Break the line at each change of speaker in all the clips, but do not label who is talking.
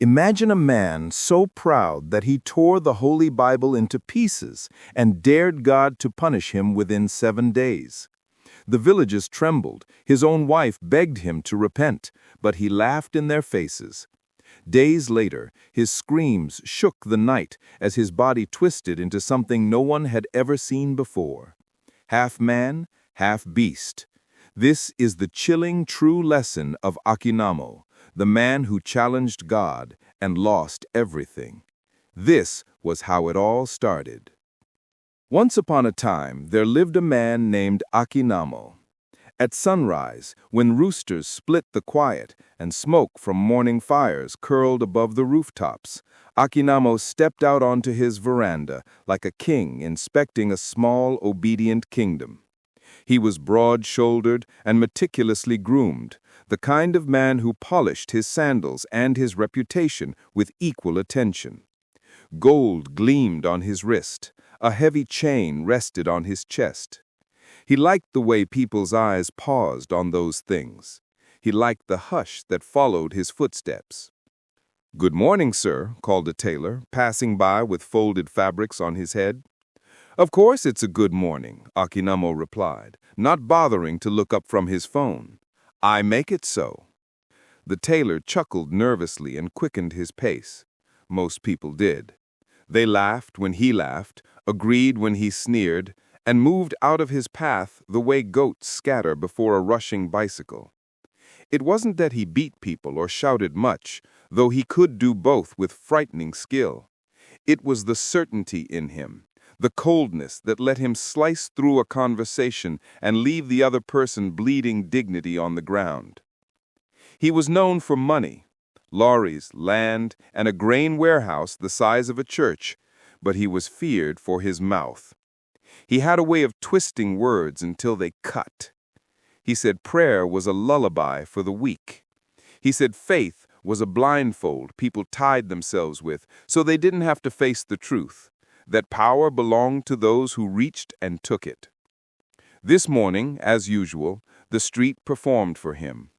Imagine a man so proud that he tore the Holy Bible into pieces and dared God to punish him within 7 days. The villagers trembled. His own wife begged him to repent, but he laughed in their faces. Days later, his screams shook the night as his body twisted into something no one had ever seen before. Half man, half beast. This is the chilling true lesson of Akinamo, the man who challenged God and lost everything. This was how it all started. Once upon a time, there lived a man named Akinamo. At sunrise, when roosters split the quiet and smoke from morning fires curled above the rooftops, Akinamo stepped out onto his veranda like a king inspecting a small, obedient kingdom. He was broad-shouldered and meticulously groomed, the kind of man who polished his sandals and his reputation with equal attention. Gold gleamed on his wrist, a heavy chain rested on his chest. He liked the way people's eyes paused on those things. He liked the hush that followed his footsteps. "Good morning, sir," called a tailor, passing by with folded fabrics on his head. "Of course it's a good morning," Akinamo replied, not bothering to look up from his phone. "I make it so." The tailor chuckled nervously and quickened his pace. Most people did. They laughed when he laughed, agreed when he sneered, and moved out of his path the way goats scatter before a rushing bicycle. It wasn't that he beat people or shouted much, though he could do both with frightening skill. It was the certainty in him, the coldness that let him slice through a conversation and leave the other person bleeding dignity on the ground. He was known for money, lorries, land, and a grain warehouse the size of a church, but he was feared for his mouth. He had a way of twisting words until they cut. He said prayer was a lullaby for the weak. He said faith was a blindfold people tied themselves with so they didn't have to face the truth, that power belonged to those who reached and took it. This morning, as usual, the street performed for him.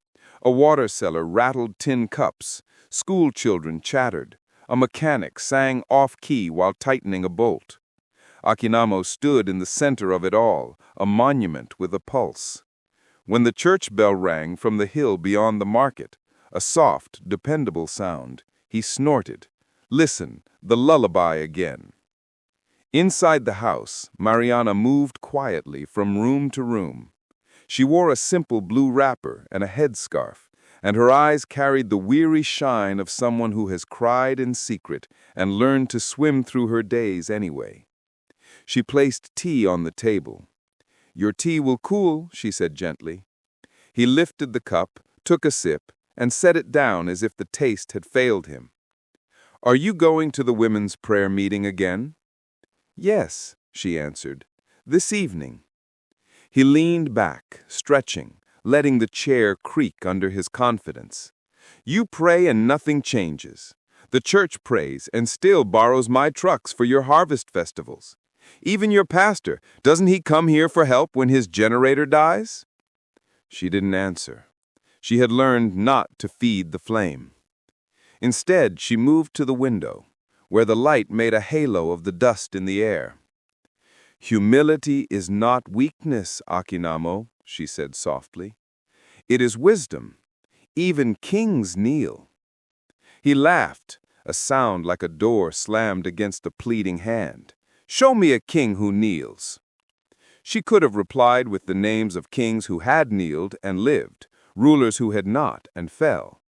A water seller rattled tin cups, school children chattered, a mechanic sang off-key while tightening a bolt. Akinamo stood in the center of it all, a monument with a pulse. When the church bell rang from the hill beyond the market, a soft, dependable sound, he snorted. "Listen, the lullaby again." Inside the house, Mariama moved quietly from room to room. She wore a simple blue wrapper and a headscarf, and her eyes carried the weary shine of someone who has cried in secret and learned to swim through her days anyway. She placed tea on the table. "Your tea will cool," she said gently. He lifted the cup, took a sip, and set it down as if the taste had failed him. "Are you going to the women's prayer meeting again?" "Yes," she answered, "this evening." He leaned back, stretching, letting the chair creak under his confidence. "You pray and nothing changes. The church prays and still borrows my trucks for your harvest festivals. Even your pastor, doesn't he come here for help when his generator dies?" She didn't answer. She had learned not to feed the flame. Instead, she moved to the window, where the light made a halo of the dust in the air. "Humility is not weakness, Akinamo," she said softly. "It is wisdom. Even kings kneel." He laughed, a sound like a door slammed against a pleading hand. "Show me a king who kneels." She could have replied with the names of kings who had kneeled and lived, rulers who had not and fell.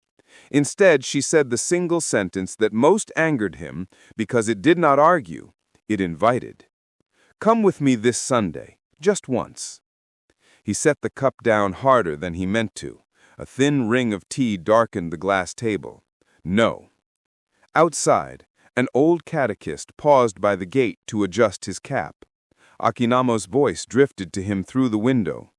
Instead, she said the single sentence that most angered him because it did not argue, it invited. "Come with me this Sunday, just once." He set the cup down harder than he meant to. A thin ring of tea darkened the glass table. "No." Outside, an old catechist paused by the gate to adjust his cap. Akinamo's voice drifted to him through the window.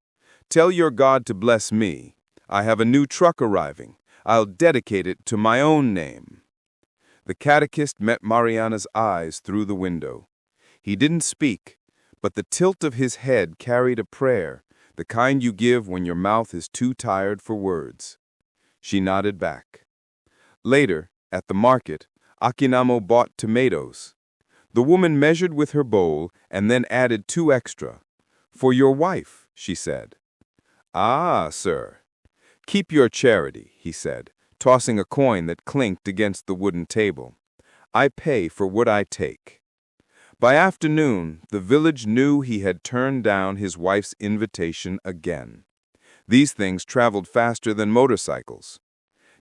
"Tell your God to bless me. I have a new truck arriving. I'll dedicate it to my own name." The catechist met Mariana's eyes through the window. He didn't speak, but the tilt of his head carried a prayer, the kind you give when your mouth is too tired for words. She nodded back. Later, At the market, Akinamo bought tomatoes. The woman measured with her bowl and then added 2 extra. "For your wife," she said. "Ah, sir." "Keep your charity," he said, tossing a coin that clinked against the wooden table. "I pay for what I take." By afternoon, the village knew he had turned down his wife's invitation again. These things traveled faster than motorcycles.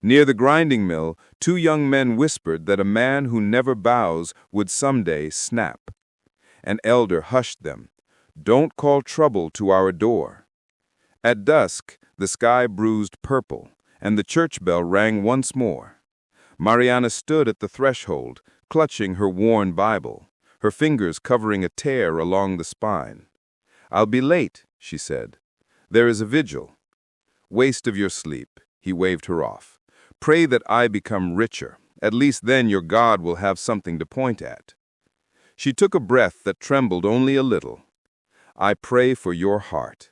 Near the grinding mill, 2 young men whispered that a man who never bows would someday snap. An elder hushed them. "Don't call trouble to our door." At dusk, the sky bruised purple, and the church bell rang once more. Mariama stood at the threshold, clutching her worn Bible, her fingers covering a tear along the spine. "I'll be late," she said. "There is a vigil." "Waste of your sleep," he waved her off. "Pray that I become richer. At least then your God will have something to point at." She took a breath that trembled only a little. "I pray for your heart."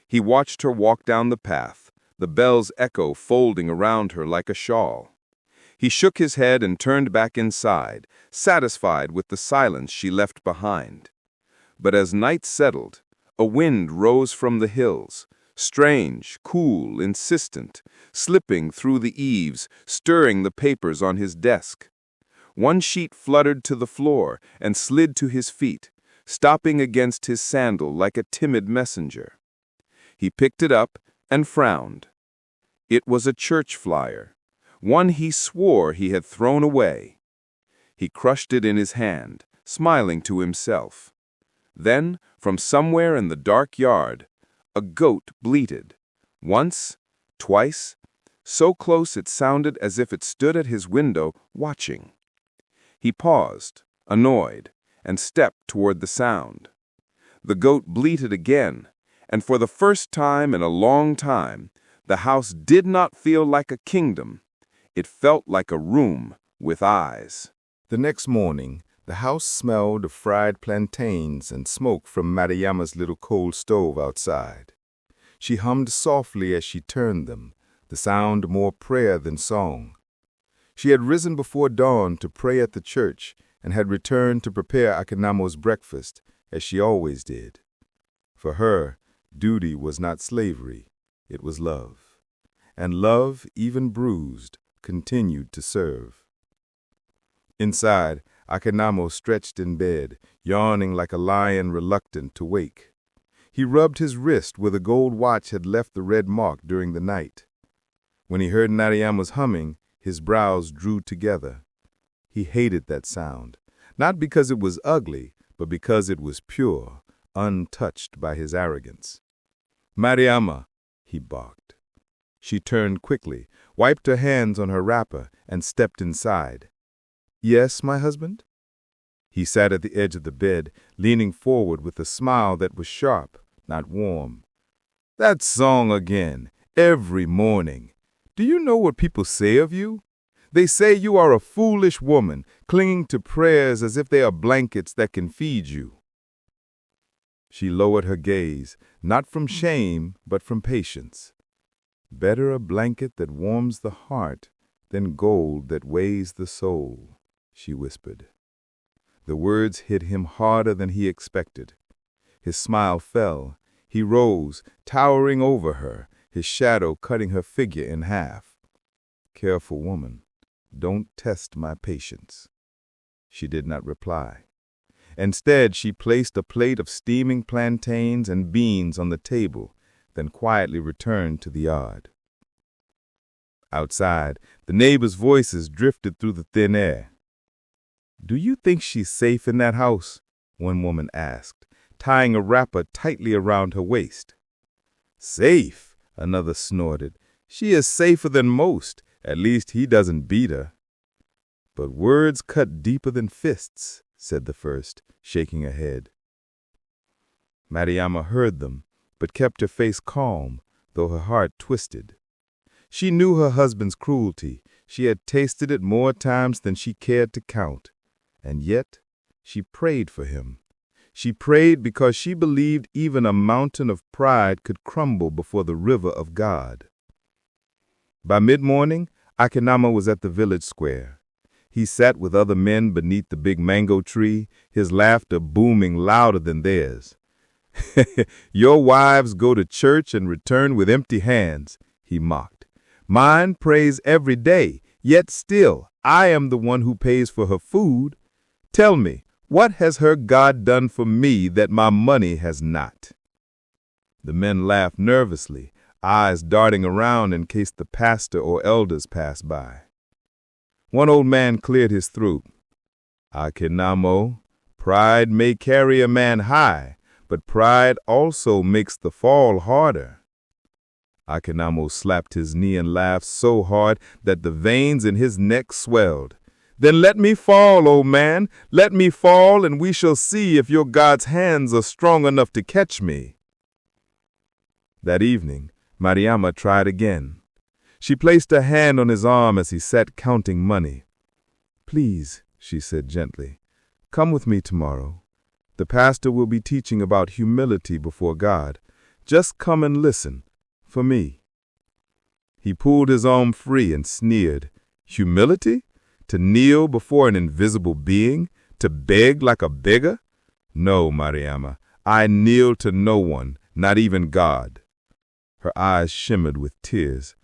He watched her walk down the path, the bell's echo folding around her like a shawl. He shook his head and turned back inside, satisfied with the silence she left behind. But as night settled, a wind rose from the hills, strange, cool, insistent, slipping through the eaves, stirring the papers on his desk. One sheet fluttered to the floor and slid to his feet, stopping against his sandal like a timid messenger. He picked it up and frowned. It was a church flyer, one he swore he had thrown away. He crushed it in his hand, smiling to himself. Then, from somewhere in the dark yard, a goat bleated. Once, twice, so close it sounded as if it stood at his window, watching. He paused, annoyed, and stepped toward the sound. The goat bleated again, and for the first time in a long time, the house did not feel like a kingdom. It felt like a room with eyes.
The next morning, the house smelled of fried plantains and smoke from Mariama's little coal stove outside. She hummed softly as she turned them, the sound more prayer than song. She had risen before dawn to pray at the church and had returned to prepare Akinamo's breakfast, as she always did. For her, duty was not slavery, it was love. And love, even bruised, continued to serve. Inside, Akinamo stretched in bed, yawning like a lion reluctant to wake. He rubbed his wrist where the gold watch had left the red mark during the night. When he heard Mariama's humming, his brows drew together. He hated that sound, not because it was ugly, but because it was pure, untouched by his arrogance. "Mariama," he barked. She turned quickly, wiped her hands on her wrapper, and stepped inside. "Yes, my husband?" He sat at the edge of the bed, leaning forward with a smile that was sharp, not warm. "That song again, every morning. Do you know what people say of you? They say you are a foolish woman, clinging to prayers as if they are blankets that can feed you." She lowered her gaze, not from shame, but from patience. "Better a blanket that warms the heart than gold that weighs the soul," she whispered. The words hit him harder than he expected. His smile fell. He rose, towering over her, his shadow cutting her figure in half. "Careful woman, don't test my patience." She did not reply. Instead, she placed a plate of steaming plantains and beans on the table, then quietly returned to the yard. Outside, the neighbors' voices drifted through the thin air. "Do you think she's safe in that house?" one woman asked, tying a wrapper tightly around her waist. "Safe," another snorted. "She is safer than most. At least he doesn't beat her." "But words cut deeper than fists," said the first, shaking her head. Mariama heard them, but kept her face calm, though her heart twisted. She knew her husband's cruelty. She had tasted it more times than she cared to count. And yet, she prayed for him. She prayed because she believed even a mountain of pride could crumble before the river of God. By mid-morning, Akinamo was at the village square. He sat with other men beneath the big mango tree, his laughter booming louder than theirs. "Your wives go to church and return with empty hands," he mocked. "Mine prays every day, yet still I am the one who pays for her food. Tell me, what has her God done for me that my money has not?" The men laughed nervously, eyes darting around in case the pastor or elders passed by. One old man cleared his throat. "Akinamo, pride may carry a man high, but pride also makes the fall harder." Akinamo slapped his knee and laughed so hard that the veins in his neck swelled. "Then let me fall, old man, let me fall, and we shall see if your God's hands are strong enough to catch me." That evening, Mariama tried again. She placed her hand on his arm as he sat counting money. "Please," she said gently, "come with me tomorrow. The pastor will be teaching about humility before God. Just come and listen, for me." He pulled his arm free and sneered. "Humility? To kneel before an invisible being? To beg like a beggar? No, Mariama, I kneel to no one, not even God." Her eyes shimmered with tears.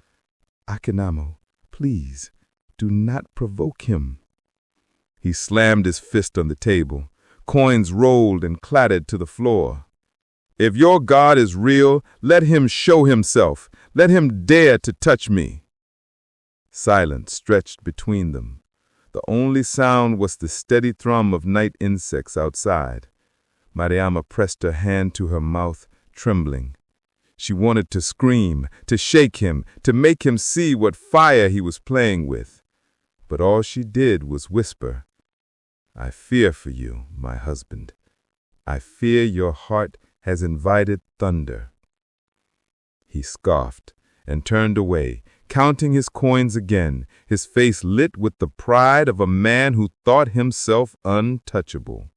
"Akinamo, please, do not provoke him." He slammed his fist on the table. Coins rolled and clattered to the floor. "If your God is real, let him show himself. Let him dare to touch me." Silence stretched between them. The only sound was the steady thrum of night insects outside. Mariama pressed her hand to her mouth, trembling. She wanted to scream, to shake him, to make him see what fire he was playing with. But all she did was whisper, "I fear for you, my husband. I fear your heart has invited thunder." He scoffed and turned away, counting his coins again, his face lit with the pride of a man who thought himself untouchable.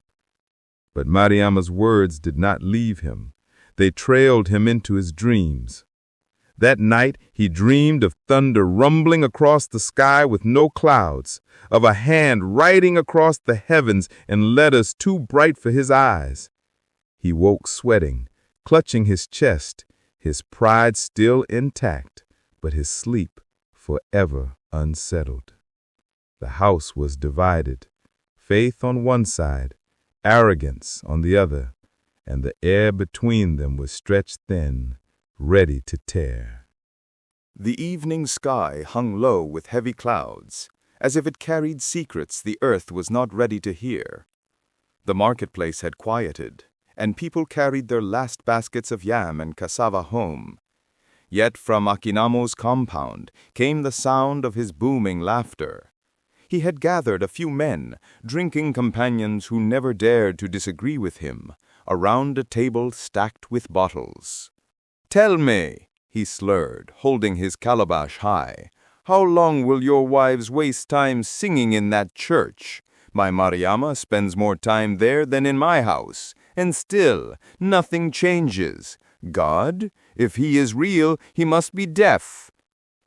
But Mariama's words did not leave him. They trailed him into his dreams. That night he dreamed of thunder rumbling across the sky with no clouds, of a hand riding across the heavens in letters too bright for his eyes. He woke sweating, clutching his chest, his pride still intact, but his sleep forever unsettled. The house was divided, faith on one side, arrogance on the other, and the air between them was stretched thin, ready to tear.
The evening sky hung low with heavy clouds, as if it carried secrets the earth was not ready to hear. The marketplace had quieted, and people carried their last baskets of yam and cassava home. Yet from Akinamo's compound came the sound of his booming laughter. He had gathered a few men, drinking companions who never dared to disagree with him, around a table stacked with bottles. "Tell me," he slurred, holding his calabash high, "how long will your wives waste time singing in that church? My Mariama spends more time there than in my house, and still nothing changes. God? If he is real, he must be deaf."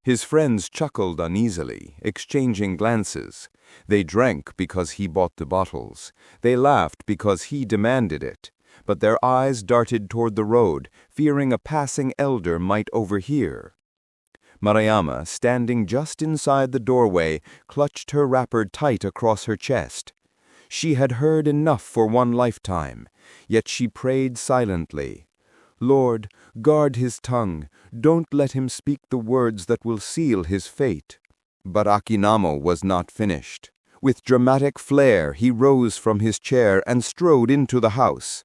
His friends chuckled uneasily, exchanging glances. They drank because he bought the bottles. They laughed because he demanded it. But their eyes darted toward the road, fearing a passing elder might overhear. Mariama, standing just inside the doorway, clutched her wrapper tight across her chest. She had heard enough for one lifetime, yet she prayed silently. "Lord, guard his tongue. Don't let him speak the words that will seal his fate." But Akinamo was not finished. With dramatic flair, he rose from his chair and strode into the house.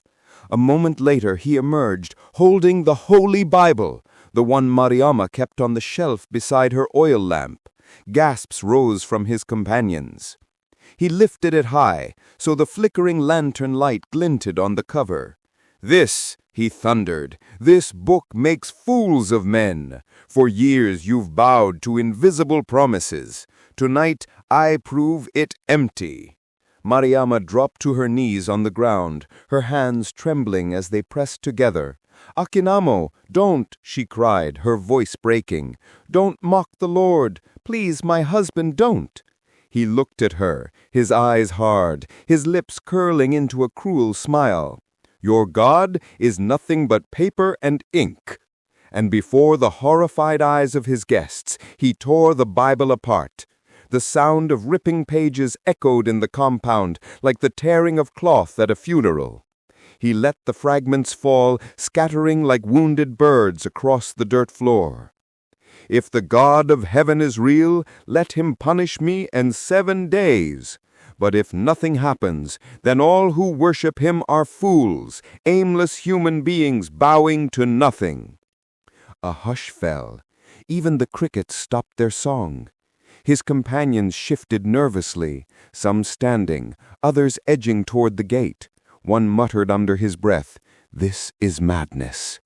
A moment later he emerged, holding the Holy Bible, the one Mariama kept on the shelf beside her oil lamp. Gasps rose from his companions. He lifted it high, so the flickering lantern light glinted on the cover. "This," he thundered, "this book makes fools of men. For years you've bowed to invisible promises. Tonight I prove it empty." Mariama dropped to her knees on the ground, her hands trembling as they pressed together. "Akinamo, don't," she cried, her voice breaking. "Don't mock the Lord. Please, my husband, don't." He looked at her, his eyes hard, his lips curling into a cruel smile. "Your God is nothing but paper and ink." And before the horrified eyes of his guests, he tore the Bible apart. The sound of ripping pages echoed in the compound like the tearing of cloth at a funeral. He let the fragments fall, scattering like wounded birds across the dirt floor. "If the God of heaven is real, let him punish me in 7 days. But if nothing happens, then all who worship him are fools, aimless human beings bowing to nothing." A hush fell. Even the crickets stopped their song. His companions shifted nervously, some standing, others edging toward the gate. One muttered under his breath, "This is madness."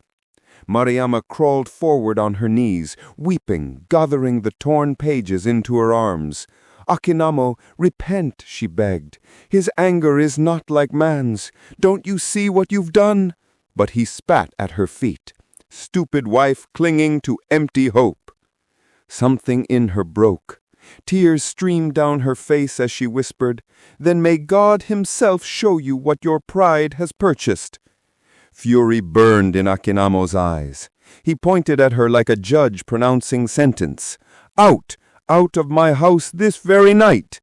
Mariama crawled forward on her knees, weeping, gathering the torn pages into her arms. "Akinamo, repent," she begged. "His anger is not like man's. Don't you see what you've done?" But he spat at her feet. Stupid wife clinging to empty hope. Something in her broke. Tears streamed down her face as she whispered, "Then may God himself show you what your pride has purchased." Fury burned in Akinamo's eyes. He pointed at her like a judge pronouncing sentence. "Out! Out of my house this very night!"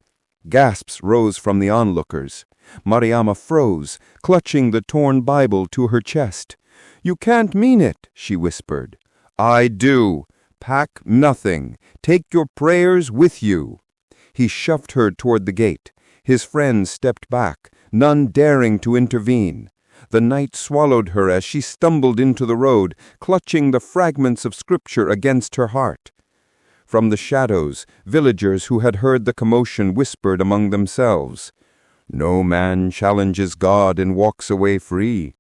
Gasps rose from the onlookers. Mariama froze, clutching the torn Bible to her chest. "You can't mean it," she whispered. "I do. Pack nothing. Take your prayers with you." He shoved her toward the gate. His friends stepped back, none daring to intervene. The night swallowed her as she stumbled into the road, clutching the fragments of scripture against her heart. From the shadows, villagers who had heard the commotion whispered among themselves, "No man challenges God and walks away free.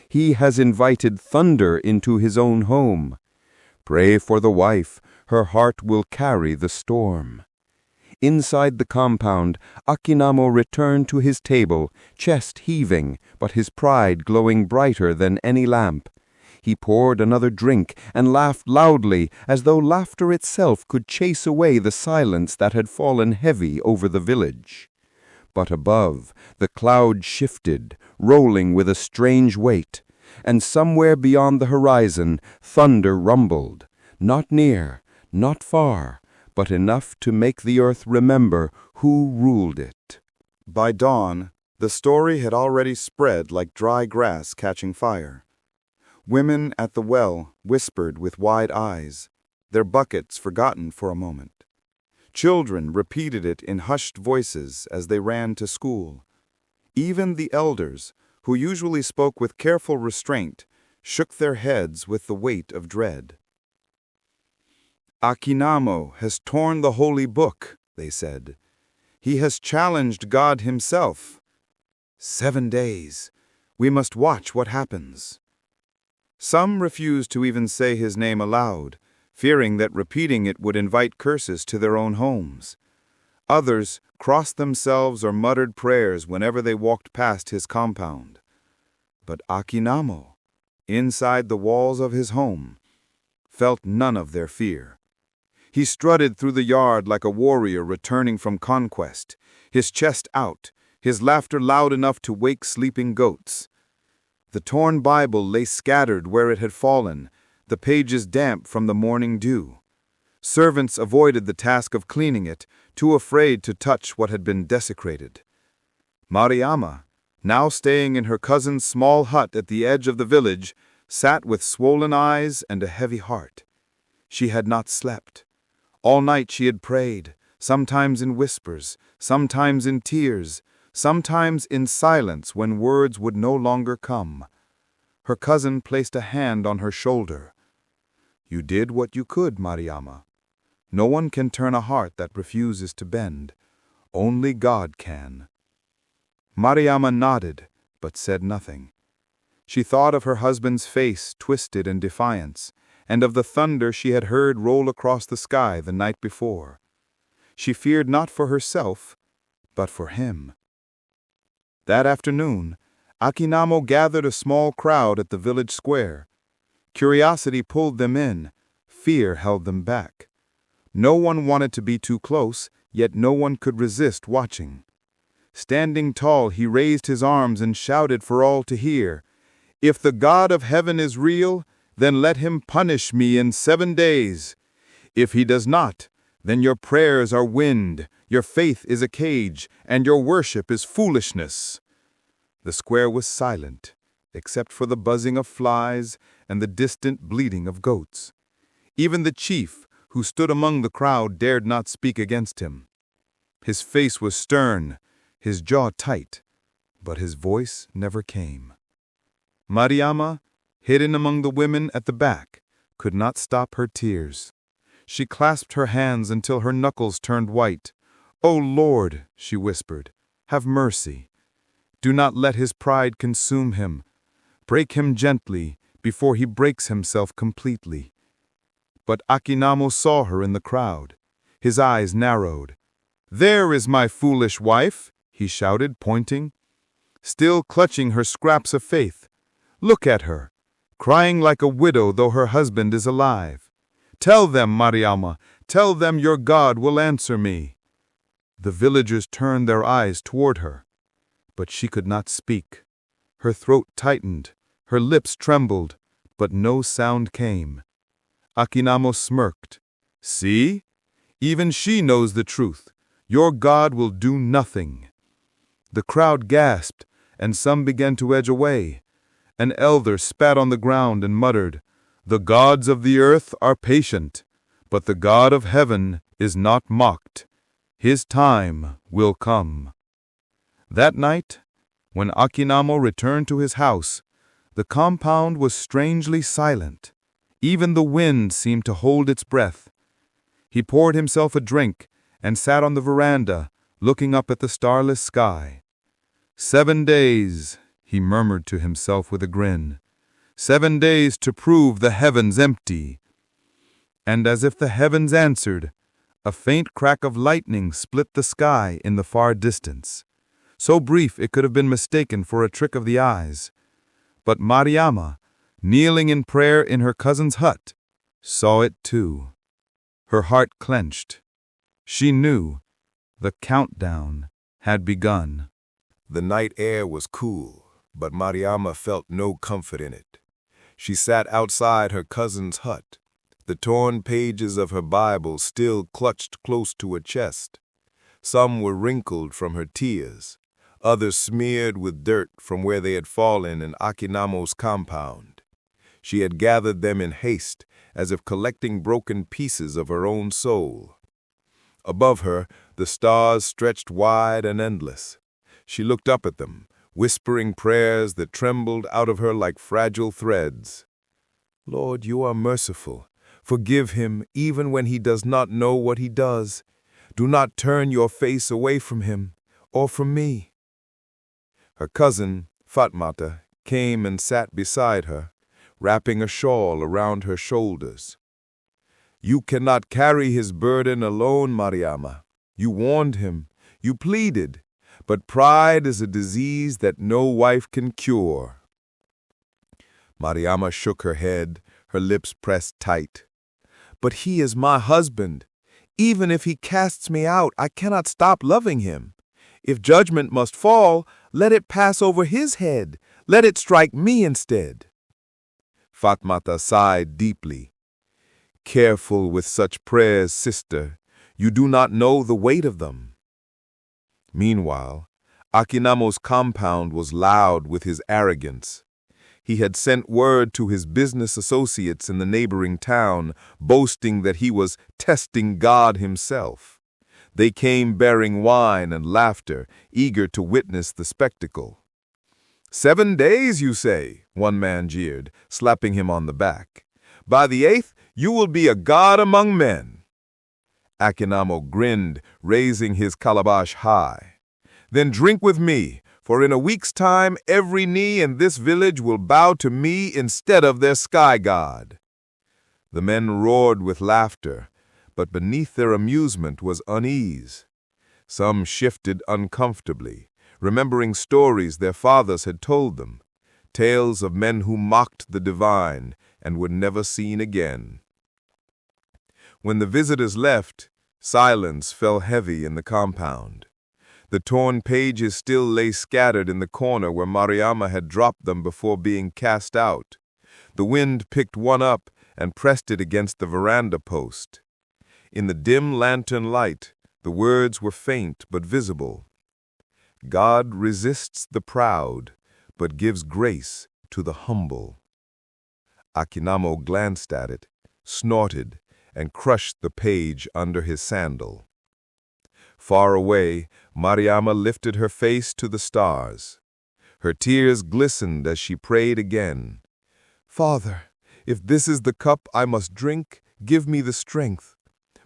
He has invited thunder into his own home. Pray for the wife, her heart will carry the storm." Inside the compound, Akinamo returned to his table, chest heaving, but his pride glowing brighter than any lamp. He poured another drink and laughed loudly, as though laughter itself could chase away the silence that had fallen heavy over the village. But above, the cloud shifted, rolling with a strange weight, and somewhere beyond the horizon, thunder rumbled, not near, not far, but enough to make the earth remember who ruled it.
By dawn, the story had already spread like dry grass catching fire. Women at the well whispered with wide eyes, their buckets forgotten for a moment. Children repeated it in hushed voices as they ran to school. Even the elders, who usually spoke with careful restraint, shook their heads with the weight of dread. "Akinamo has torn the holy book," they said. "He has challenged God himself. 7 days. We must watch what happens." Some refused to even say his name aloud, fearing that repeating it would invite curses to their own homes. Others crossed themselves or muttered prayers whenever they walked past his compound. But Akinamo, inside the walls of his home, felt none of their fear. He strutted through the yard like a warrior returning from conquest, his chest out, his laughter loud enough to wake sleeping goats. The torn Bible lay scattered where it had fallen, the pages damp from the morning dew. Servants avoided the task of cleaning it, too afraid to touch what had been desecrated. Mariama, now staying in her cousin's small hut at the edge of the village, sat with swollen eyes and a heavy heart. She had not slept. All night she had prayed, sometimes in whispers, sometimes in tears, sometimes in silence when words would no longer come. Her cousin placed a hand on her shoulder. "You did what you could, Mariama. No one can turn a heart that refuses to bend. Only God can." Mariama nodded, but said nothing. She thought of her husband's face twisted in defiance, and of the thunder she had heard roll across the sky the night before. She feared not for herself, but for him. That afternoon,
Akinamo gathered a small crowd at the village square. Curiosity pulled them in. Fear held them back. No one wanted to be too close, yet no one could resist watching. Standing tall, he raised his arms and shouted for all to hear, "If the God of heaven is real, then let him punish me in 7 days. If he does not, then your prayers are wind, your faith is a cage, and your worship is foolishness." The square was silent, except for the buzzing of flies and the distant bleating of goats. Even the chief, who stood among the crowd, dared not speak against him. His face was stern, his jaw tight, but his voice never came. Mariama, hidden among the women at the back, could not stop her tears. She clasped her hands until her knuckles turned white. "O Lord," she whispered, "have mercy. Do not let his pride consume him. Break him gently before he breaks himself completely." But Akinamo saw her in the crowd. His eyes narrowed. "There is my foolish wife," he shouted, pointing, still clutching her scraps of faith. "Look at her, crying like a widow though her husband is alive. Tell them, Mariama, tell them your God will answer me." The villagers turned their eyes toward her, but she could not speak. Her throat tightened, her lips trembled, but no sound came. Akinamo smirked. "See? Even she knows the truth. Your God will do nothing." The crowd gasped, and some began to edge away. An elder spat on the ground and muttered, "The gods of the earth are patient, but the God of heaven is not mocked. His time will come." That night, when Akinamo returned to his house, the compound was strangely silent. Even the wind seemed to hold its breath. He poured himself a drink and sat on the veranda, looking up at the starless sky. 7 days, he murmured to himself with a grin. 7 days to prove the heavens empty. And as if the heavens answered, a faint crack of lightning split the sky in the far distance. So brief it could have been mistaken for a trick of the eyes. But Mariama, kneeling in prayer in her cousin's hut, saw it too. Her heart clenched. She knew the countdown had begun.
The night air was cool, but Mariama felt no comfort in it. She sat outside her cousin's hut, the torn pages of her Bible still clutched close to her chest. Some were wrinkled from her tears, others smeared with dirt from where they had fallen in Akinamo's compound. She had gathered them in haste, as if collecting broken pieces of her own soul. Above her, the stars stretched wide and endless. She looked up at them, whispering prayers that trembled out of her like fragile threads. "Lord, you are merciful. Forgive him even when he does not know what he does. Do not turn your face away from him or from me." Her cousin, Fatmata, came and sat beside her, wrapping a shawl around her shoulders. "You cannot carry his burden alone, Mariama. You warned him. You pleaded. But pride is a disease that no wife can cure." Mariama shook her head, her lips pressed tight. "But he is my husband. Even if he casts me out, I cannot stop loving him. If judgment must fall, let it pass over his head. Let it strike me instead." Fatmata sighed deeply. "Careful with such prayers, sister. You do not know the weight of them." Meanwhile, Akinamo's compound was loud with his arrogance. He had sent word to his business associates in the neighboring town, boasting that he was testing God himself. They came bearing wine and laughter, eager to witness the spectacle. "7 days, you say?" one man jeered, slapping him on the back. "By the 8th, you will be a god among men." Akinamo grinned, raising his calabash high. "Then drink with me, for in a week's time every knee in this village will bow to me instead of their sky god." The men roared with laughter, but beneath their amusement was unease. Some shifted uncomfortably,
remembering stories their fathers had told them, tales of men who mocked the divine and were never seen again. When the visitors left, silence fell heavy in the compound. The torn pages still lay scattered in the corner where Mariama had dropped them before being cast out. The wind picked one up and pressed it against the veranda post. In the dim lantern light, the words were faint but visible. God resists the proud, but gives grace to the humble. Akinamo glanced at it, snorted, and crushed the page under his sandal. Far away, Mariama lifted her face to the stars. Her tears glistened as she prayed again. Father, if this is the cup I must drink, give me the strength.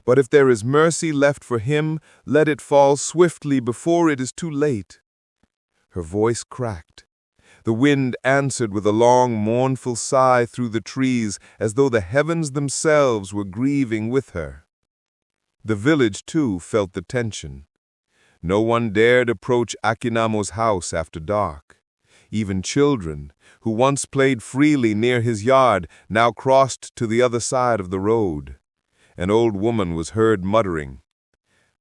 But if there is mercy left for him, let it fall swiftly before it is too late. Her voice cracked. The wind answered with a long, mournful sigh through the trees, as though the heavens themselves were grieving with her. The village, too, felt the tension. No one dared approach Akinamo's house after dark. Even children, who once played freely near his yard, now crossed to the other side of the road. An old woman was heard muttering,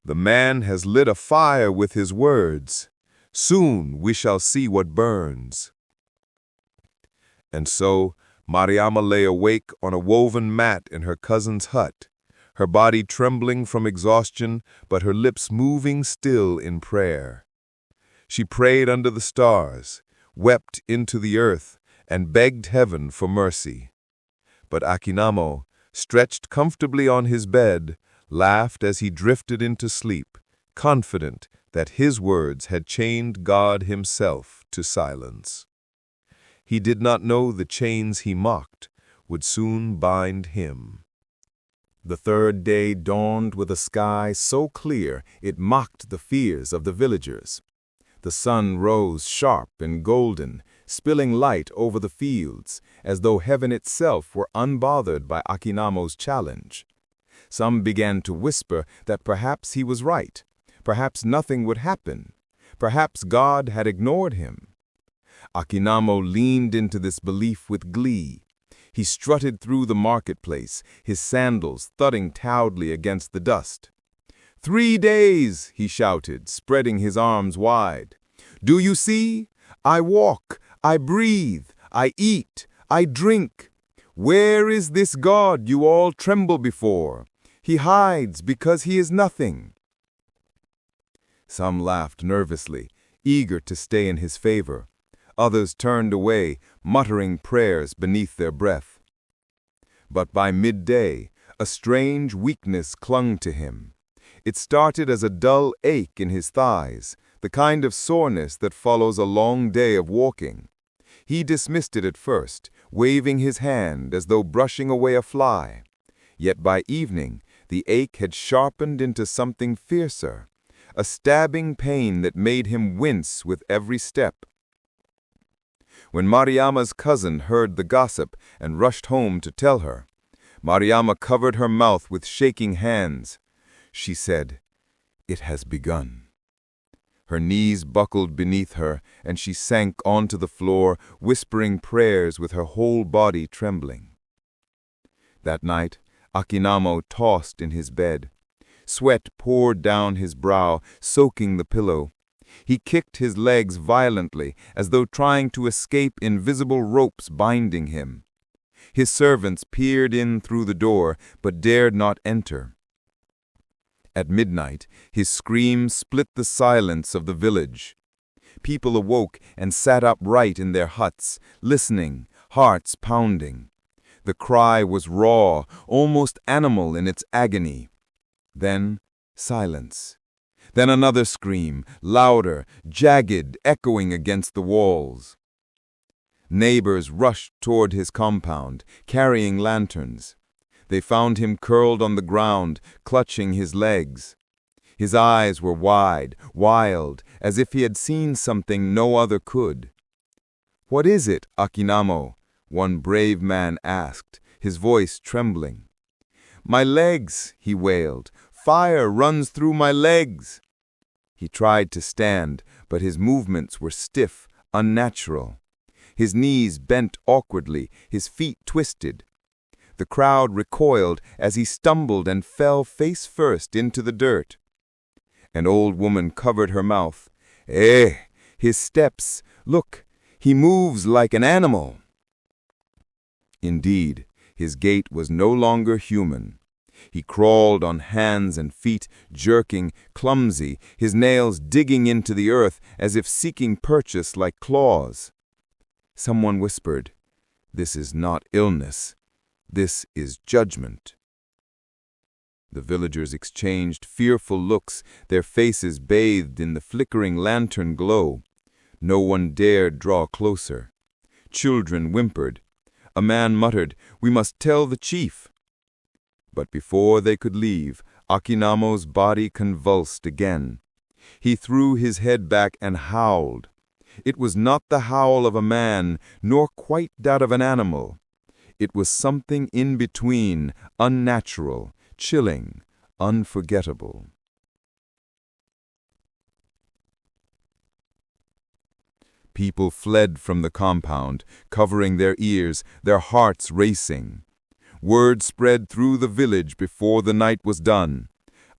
"The man has lit a fire with his words. Soon we shall see what burns." And so Mariama lay awake on a woven mat in her cousin's hut, her body trembling from exhaustion, but her lips moving still in prayer. She prayed under the stars, wept into the earth, and begged heaven for mercy. But Akinamo, stretched comfortably on his bed, laughed as he drifted into sleep, confident that his words had chained God himself to silence. He did not know the chains he mocked would soon bind him. The third day dawned with a sky so clear it mocked the fears of the villagers. The sun rose sharp and golden, spilling light over the fields, as though heaven itself were unbothered by Akinamo's challenge. Some began to whisper that perhaps he was right, perhaps nothing would happen, perhaps God had ignored him. Akinamo leaned into this belief with glee. He strutted through the marketplace, his sandals thudding proudly against the dust. 3 days, he shouted, spreading his arms wide. Do you see? I walk, I breathe, I eat, I drink. Where is this God you all tremble before? He hides because he is nothing. Some laughed nervously, eager to stay in his favor. Others turned away, muttering prayers beneath their breath. But by midday, a strange weakness clung to him. It started as a dull ache in his thighs, the kind of soreness that follows a long day of walking. He dismissed it at first, waving his hand as though brushing away a fly. Yet by evening, the ache had sharpened into something fiercer, a stabbing pain that made him wince with every step. When Mariama's cousin heard the gossip and rushed home to tell her, Mariama covered her mouth with shaking hands. She said, "It has begun." Her knees buckled beneath her, and she sank onto the floor, whispering prayers with her whole body trembling. That night, Akinamo tossed in his bed. Sweat poured down his brow, soaking the pillow. He kicked his legs violently, as though trying to escape invisible ropes binding him. His servants peered in through the door, but dared not enter. At midnight, his screams split the silence of the village. People awoke and sat upright in their huts, listening, hearts pounding. The cry was raw, almost animal in its agony. Then silence. Then another scream, louder, jagged, echoing against the walls. Neighbors rushed toward his compound, carrying lanterns. They found him curled on the ground, clutching his legs. His eyes were wide, wild, as if he had seen something no other could. "What is it, Akinamo?" one brave man asked, his voice trembling. "My legs," he wailed. "Fire runs through my legs." He tried to stand, but his movements were stiff, unnatural. His knees bent awkwardly, his feet twisted. The crowd recoiled as he stumbled and fell face first into the dirt. An old woman covered her mouth. His steps, look, he moves like an animal. Indeed, his gait was no longer human. He crawled on hands and feet, jerking, clumsy, his nails digging into the earth as if seeking purchase like claws. Someone whispered, "This is not illness. This is judgment." The villagers exchanged fearful looks, their faces bathed in the flickering lantern glow. No one dared draw closer. Children whimpered. A man muttered, "We must tell the chief." But before they could leave, Akinamo's body convulsed again. He threw his head back and howled. It was not the howl of a man, nor quite that of an animal. It was something in between, unnatural, chilling, unforgettable. People fled from the compound, covering their ears, their hearts racing. Word spread through the village before the night was done.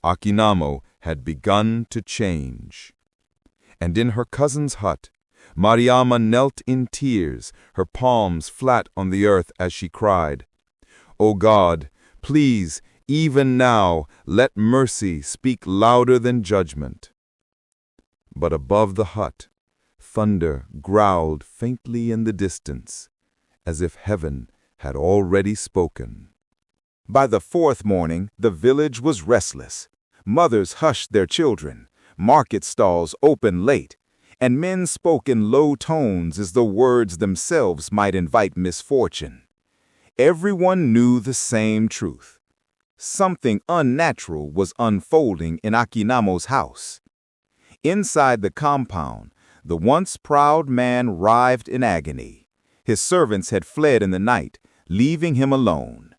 Akinamo had begun to change. And in her cousin's hut, Mariama knelt in tears, her palms flat on the earth as she cried, "O God, please, even now, let mercy speak louder than judgment." But above the hut, thunder growled faintly in the distance, as if heaven had already spoken. By the fourth morning, the village was restless. Mothers hushed their children, market stalls opened late, and men spoke in low tones as though words themselves might invite misfortune. Everyone knew the same truth. Something unnatural was unfolding in Akinamo's house. Inside the compound, the once proud man writhed in agony. His servants had fled in the night, leaving him alone.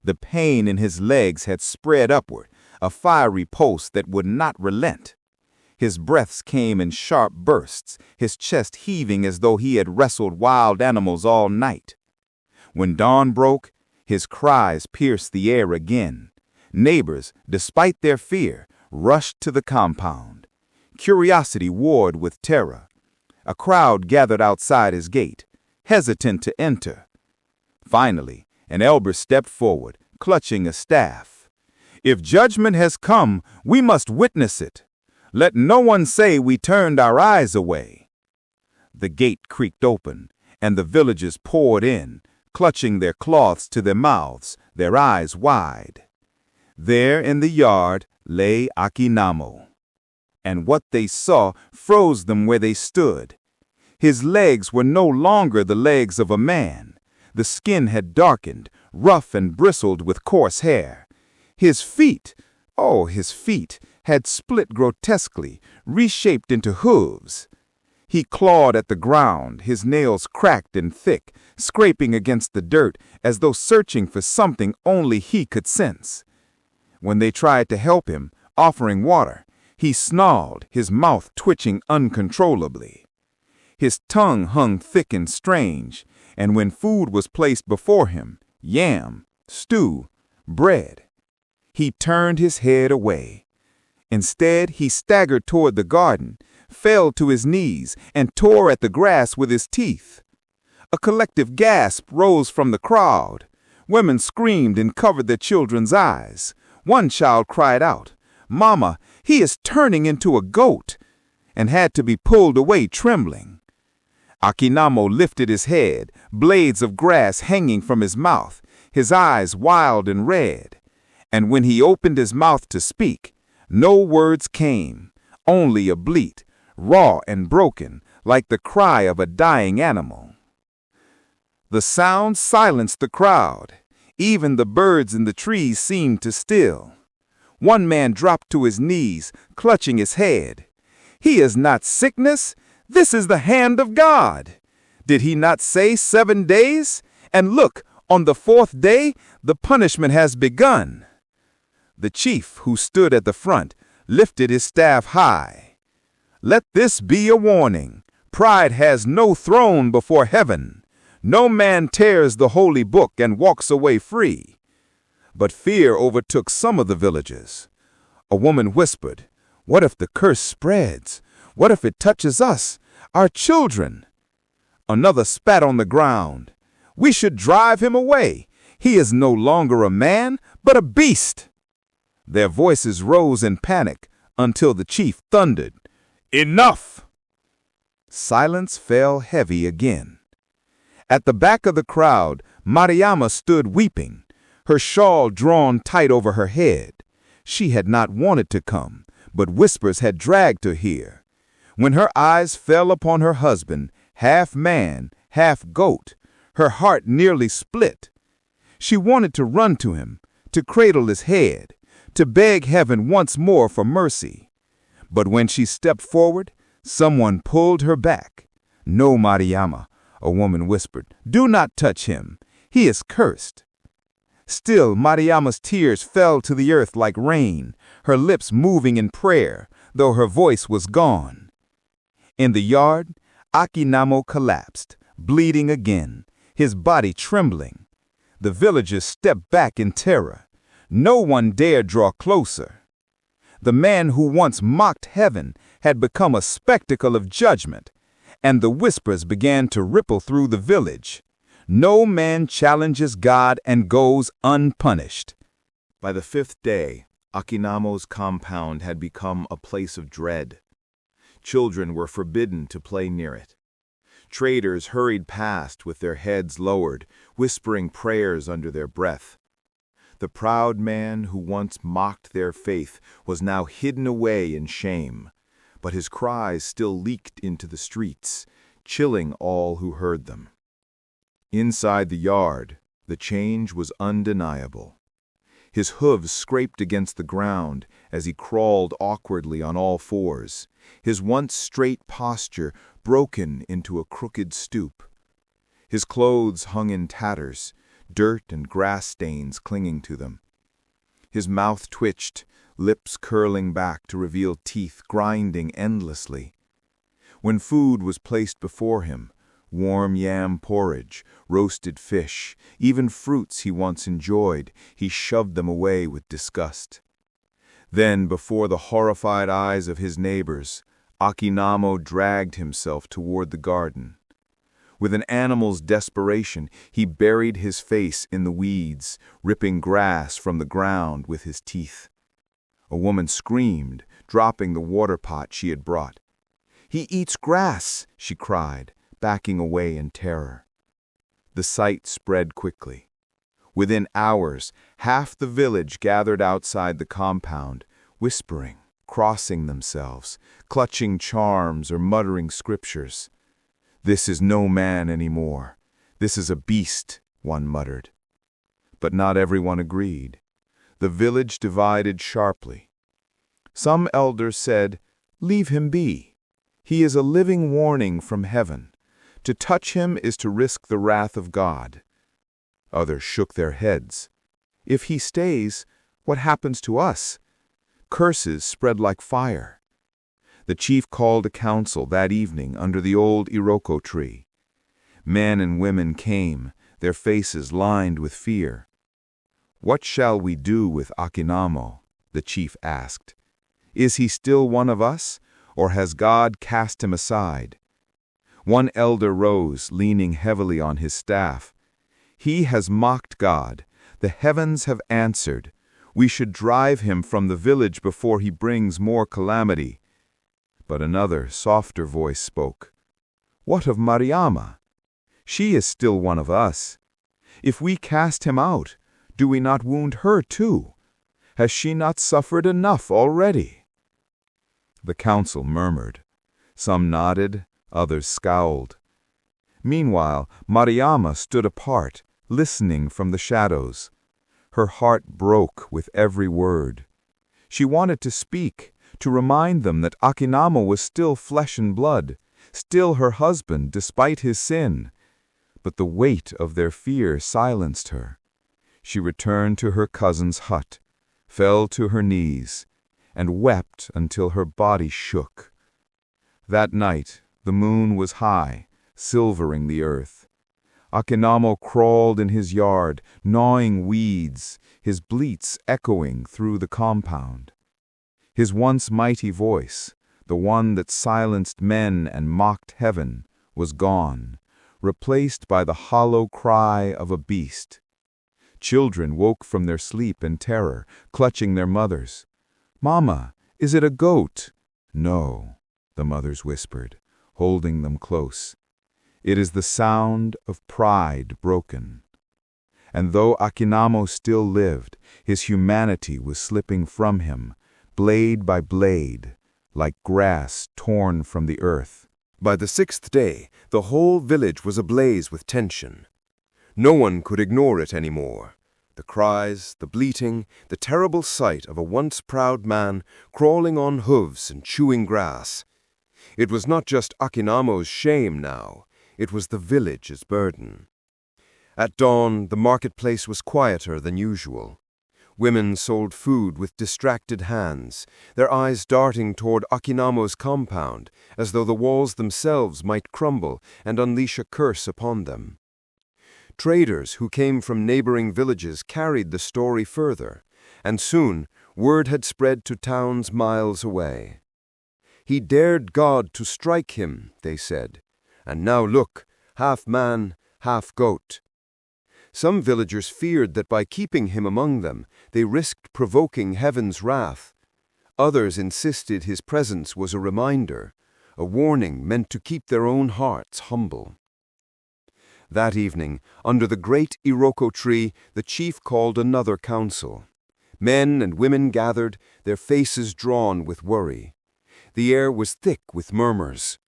The pain in his legs had spread upward, a fiery pulse that would not relent. His breaths came in sharp bursts, his chest heaving as though he had wrestled wild animals all night. When dawn broke, his cries pierced the air again. Neighbors, despite their fear, rushed to the compound. Curiosity warred with terror. A crowd gathered outside his gate, hesitant to enter. Finally, an elder stepped forward, clutching a staff. "If judgment has come, we must witness it. Let no one say we turned our eyes away." The gate creaked open, and the villagers poured in, clutching their cloths to their mouths, their eyes wide. There in the yard lay Akinamo, and what they saw froze them where they stood. His legs were no longer the legs of a man. The skin had darkened, rough and bristled with coarse hair. His feet, his feet, had split grotesquely, reshaped into hooves. He clawed at the ground, his nails cracked and thick, scraping against the dirt as though searching for something only he could sense. When they tried to help him, offering water, he snarled, his mouth twitching uncontrollably. His tongue hung thick and strange, and when food was placed before him, yam, stew, bread, he turned his head away. Instead, he staggered toward the garden, fell to his knees, and tore at the grass with his teeth. A collective gasp rose from the crowd. Women screamed and covered their children's eyes. One child cried out, "Mama, he is turning into a goat," and had to be pulled away trembling. Akinamo lifted his head, blades of grass hanging from his mouth, his eyes wild and red. And when he opened his mouth to speak, no words came, only a bleat, raw and broken, like the cry of a dying animal. The sound silenced the crowd. Even the birds in the trees seemed to still. One man dropped to his knees, clutching his head. "He is not sickness. This is the hand of God. Did he not say 7 days? And look, on the 4th day, the punishment has begun." The chief, who stood at the front, lifted his staff high. Let this be a warning. Pride has no throne before heaven. No man tears the holy book and walks away free. But fear overtook some of the villagers. A woman whispered, "What if the curse spreads? What if it touches us, our children?" Another spat on the ground. "We should drive him away. He is no longer a man, but a beast." Their voices rose in panic until the chief thundered, "Enough!" Silence fell heavy again. At the back of the crowd, Mariama stood weeping, her shawl drawn tight over her head. She had not wanted to come, but whispers had dragged her here. When her eyes fell upon her husband, half man, half goat, her heart nearly split. She wanted to run to him, to cradle his head, to beg heaven once more for mercy. But when she stepped forward, someone pulled her back. "No, Mariama," a woman whispered. "Do not touch him. He is cursed." Still, Mariama's tears fell to the earth like rain, her lips moving in prayer, though her voice was gone. In the yard, Akinamo collapsed, bleeding again, his body trembling. The villagers stepped back in terror. No one dared draw closer. The man who once mocked heaven had become a spectacle of judgment, and the whispers began to ripple through the village. No man challenges God and goes unpunished. By the 5th day, Akinamo's compound had become a place of dread. Children were forbidden to play near it. Traders hurried past with their heads lowered, whispering prayers under their breath. The proud man who once mocked their faith was now hidden away in shame, but his cries still leaked into the streets, chilling all who heard them. Inside the yard, the change was undeniable. His hooves scraped against the ground as he crawled awkwardly on all fours, his once straight posture broken into a crooked stoop. His clothes hung in tatters, dirt and grass stains clinging to them. His mouth twitched, lips curling back to reveal teeth grinding endlessly. When food was placed before him, warm yam porridge, roasted fish, even fruits he once enjoyed, he shoved them away with disgust. Then, before the horrified eyes of his neighbors, Akinamo dragged himself toward the garden. With an animal's desperation, he buried his face in the weeds, ripping grass from the ground with his teeth. A woman screamed, dropping the water pot she had brought. "He eats grass," she cried, backing away in terror. The sight spread quickly. Within hours, half the village gathered outside the compound, whispering, crossing themselves, clutching charms or muttering scriptures. "This is no man anymore. This is a beast," one muttered. But not everyone agreed. The village divided sharply. Some elders said, "Leave him be. He is a living warning from heaven. To touch him is to risk the wrath of God." Others shook their heads. "If he stays, what happens to us? Curses spread like fire." The chief called a council that evening under the old iroko tree. Men and women came, their faces lined with fear. "What shall we do with Akinamo?" the chief asked. "Is he still one of us, or has God cast him aside?" One elder rose, leaning heavily on his staff. "He has mocked God. The heavens have answered. We should drive him from the village before he brings more calamity." But another, softer voice spoke. "What of Mariama? She is still one of us. If we cast him out, do we not wound her too? Has she not suffered enough already?" The council murmured. Some nodded, others scowled. Meanwhile, Mariama stood apart, listening from the shadows. Her heart broke with every word. She wanted to speak, to remind them that Akinamo was still flesh and blood, still her husband despite his sin. But the weight of their fear silenced her. She returned to her cousin's hut, fell to her knees, and wept until her body shook. That night, the moon was high, silvering the earth. Akinamo crawled in his yard, gnawing weeds, his bleats echoing through the compound. His once mighty voice, the one that silenced men and mocked heaven, was gone, replaced by the hollow cry of a beast. Children woke from their sleep in terror, clutching their mothers. "Mama, is it a goat?" "No," the mothers whispered, holding them close. "It is the sound of pride broken." And though Akinamo still lived, his humanity was slipping from him, blade by blade, like grass torn from the earth.
By the 6th day, the whole village was ablaze with tension. No one could ignore it anymore. The cries, the bleating, the terrible sight of a once proud man crawling on hooves and chewing grass. It was not just Akinamo's shame now, it was the village's burden. At dawn, the marketplace was quieter than usual. Women sold food with distracted hands, their eyes darting toward Akinamo's compound, as though the walls themselves might crumble and unleash a curse upon them. Traders who came from neighboring villages carried the story further, and soon word had spread to towns miles away. "He dared God to strike him," they said, "and now look, half man, half goat." Some villagers feared that by keeping him among them, they risked provoking heaven's wrath. Others insisted his presence was a reminder, a warning meant to keep their own hearts humble. That evening, under the great iroko tree, the chief called another council. Men and women gathered, their faces drawn with worry. The air was thick with murmurs.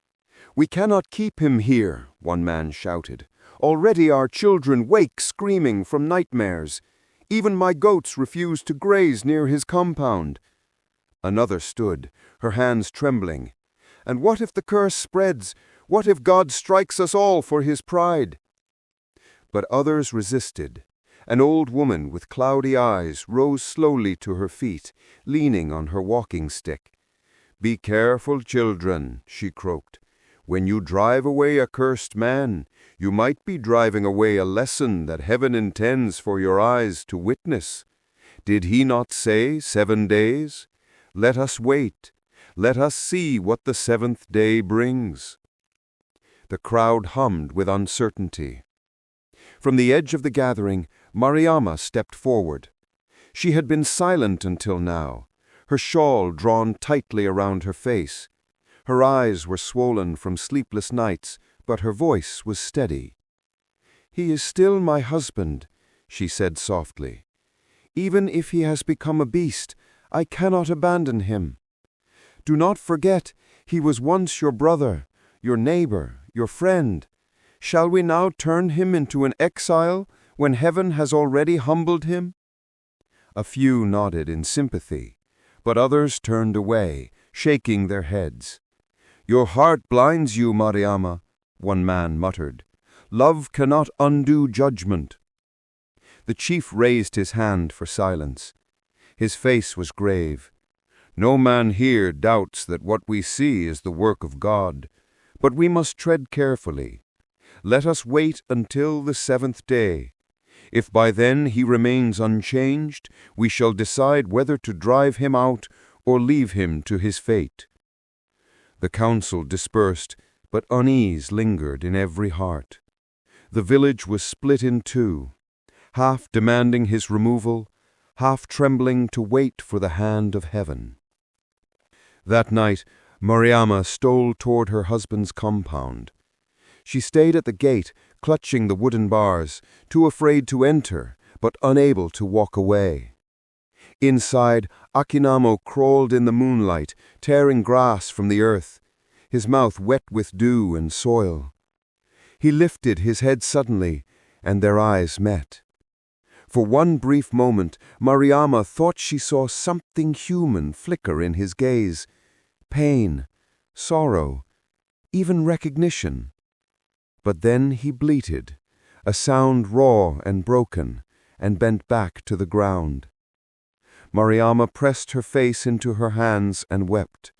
"We cannot keep him here," one man shouted. "Already our children wake screaming from nightmares. Even my goats refuse to graze near his compound." Another stood, her hands trembling. "And what if the curse spreads? What if God strikes us all for his pride?" But others resisted. An old woman with cloudy eyes rose slowly to her feet, leaning on her walking stick. "Be careful, children," she croaked. "When you drive away a cursed man, you might be driving away a lesson that heaven intends for your eyes to witness. Did he not say 7 days? Let us wait. Let us see what the 7th day brings." The crowd hummed with uncertainty. From the edge of the gathering, Mariama stepped forward. She had been silent until now, her shawl drawn tightly around her face. Her eyes were swollen from sleepless nights, but her voice was steady. "He is still my husband," she said softly. "Even if he has become a beast, I cannot abandon him. Do not forget, he was once your brother, your neighbor, your friend. Shall we now turn him into an exile when heaven has already humbled him?" A few nodded in sympathy, but others turned away, shaking their heads. "Your heart blinds you, Mariama," one man muttered. "Love cannot undo judgment." The chief raised his hand for silence. His face was grave. "No man here doubts that what we see is the work of God, but we must tread carefully. Let us wait until the 7th day. If by then he remains unchanged, we shall decide whether to drive him out or leave him to his fate." The council dispersed, but unease lingered in every heart. The village was split in two, half demanding his removal, half trembling to wait for the hand of heaven. That night, Mariama stole toward her husband's compound. She stayed at the gate, clutching the wooden bars, too afraid to enter, but unable to walk away. Inside, Akinamo crawled in the moonlight, tearing grass from the earth, his mouth wet with dew and soil. He lifted his head suddenly, and their eyes met. For one brief moment, Mariama thought she saw something human flicker in his gaze. Pain, sorrow, even recognition. But then he bleated, a sound raw and broken, and bent back to the ground. Mariama pressed her face into her hands and wept.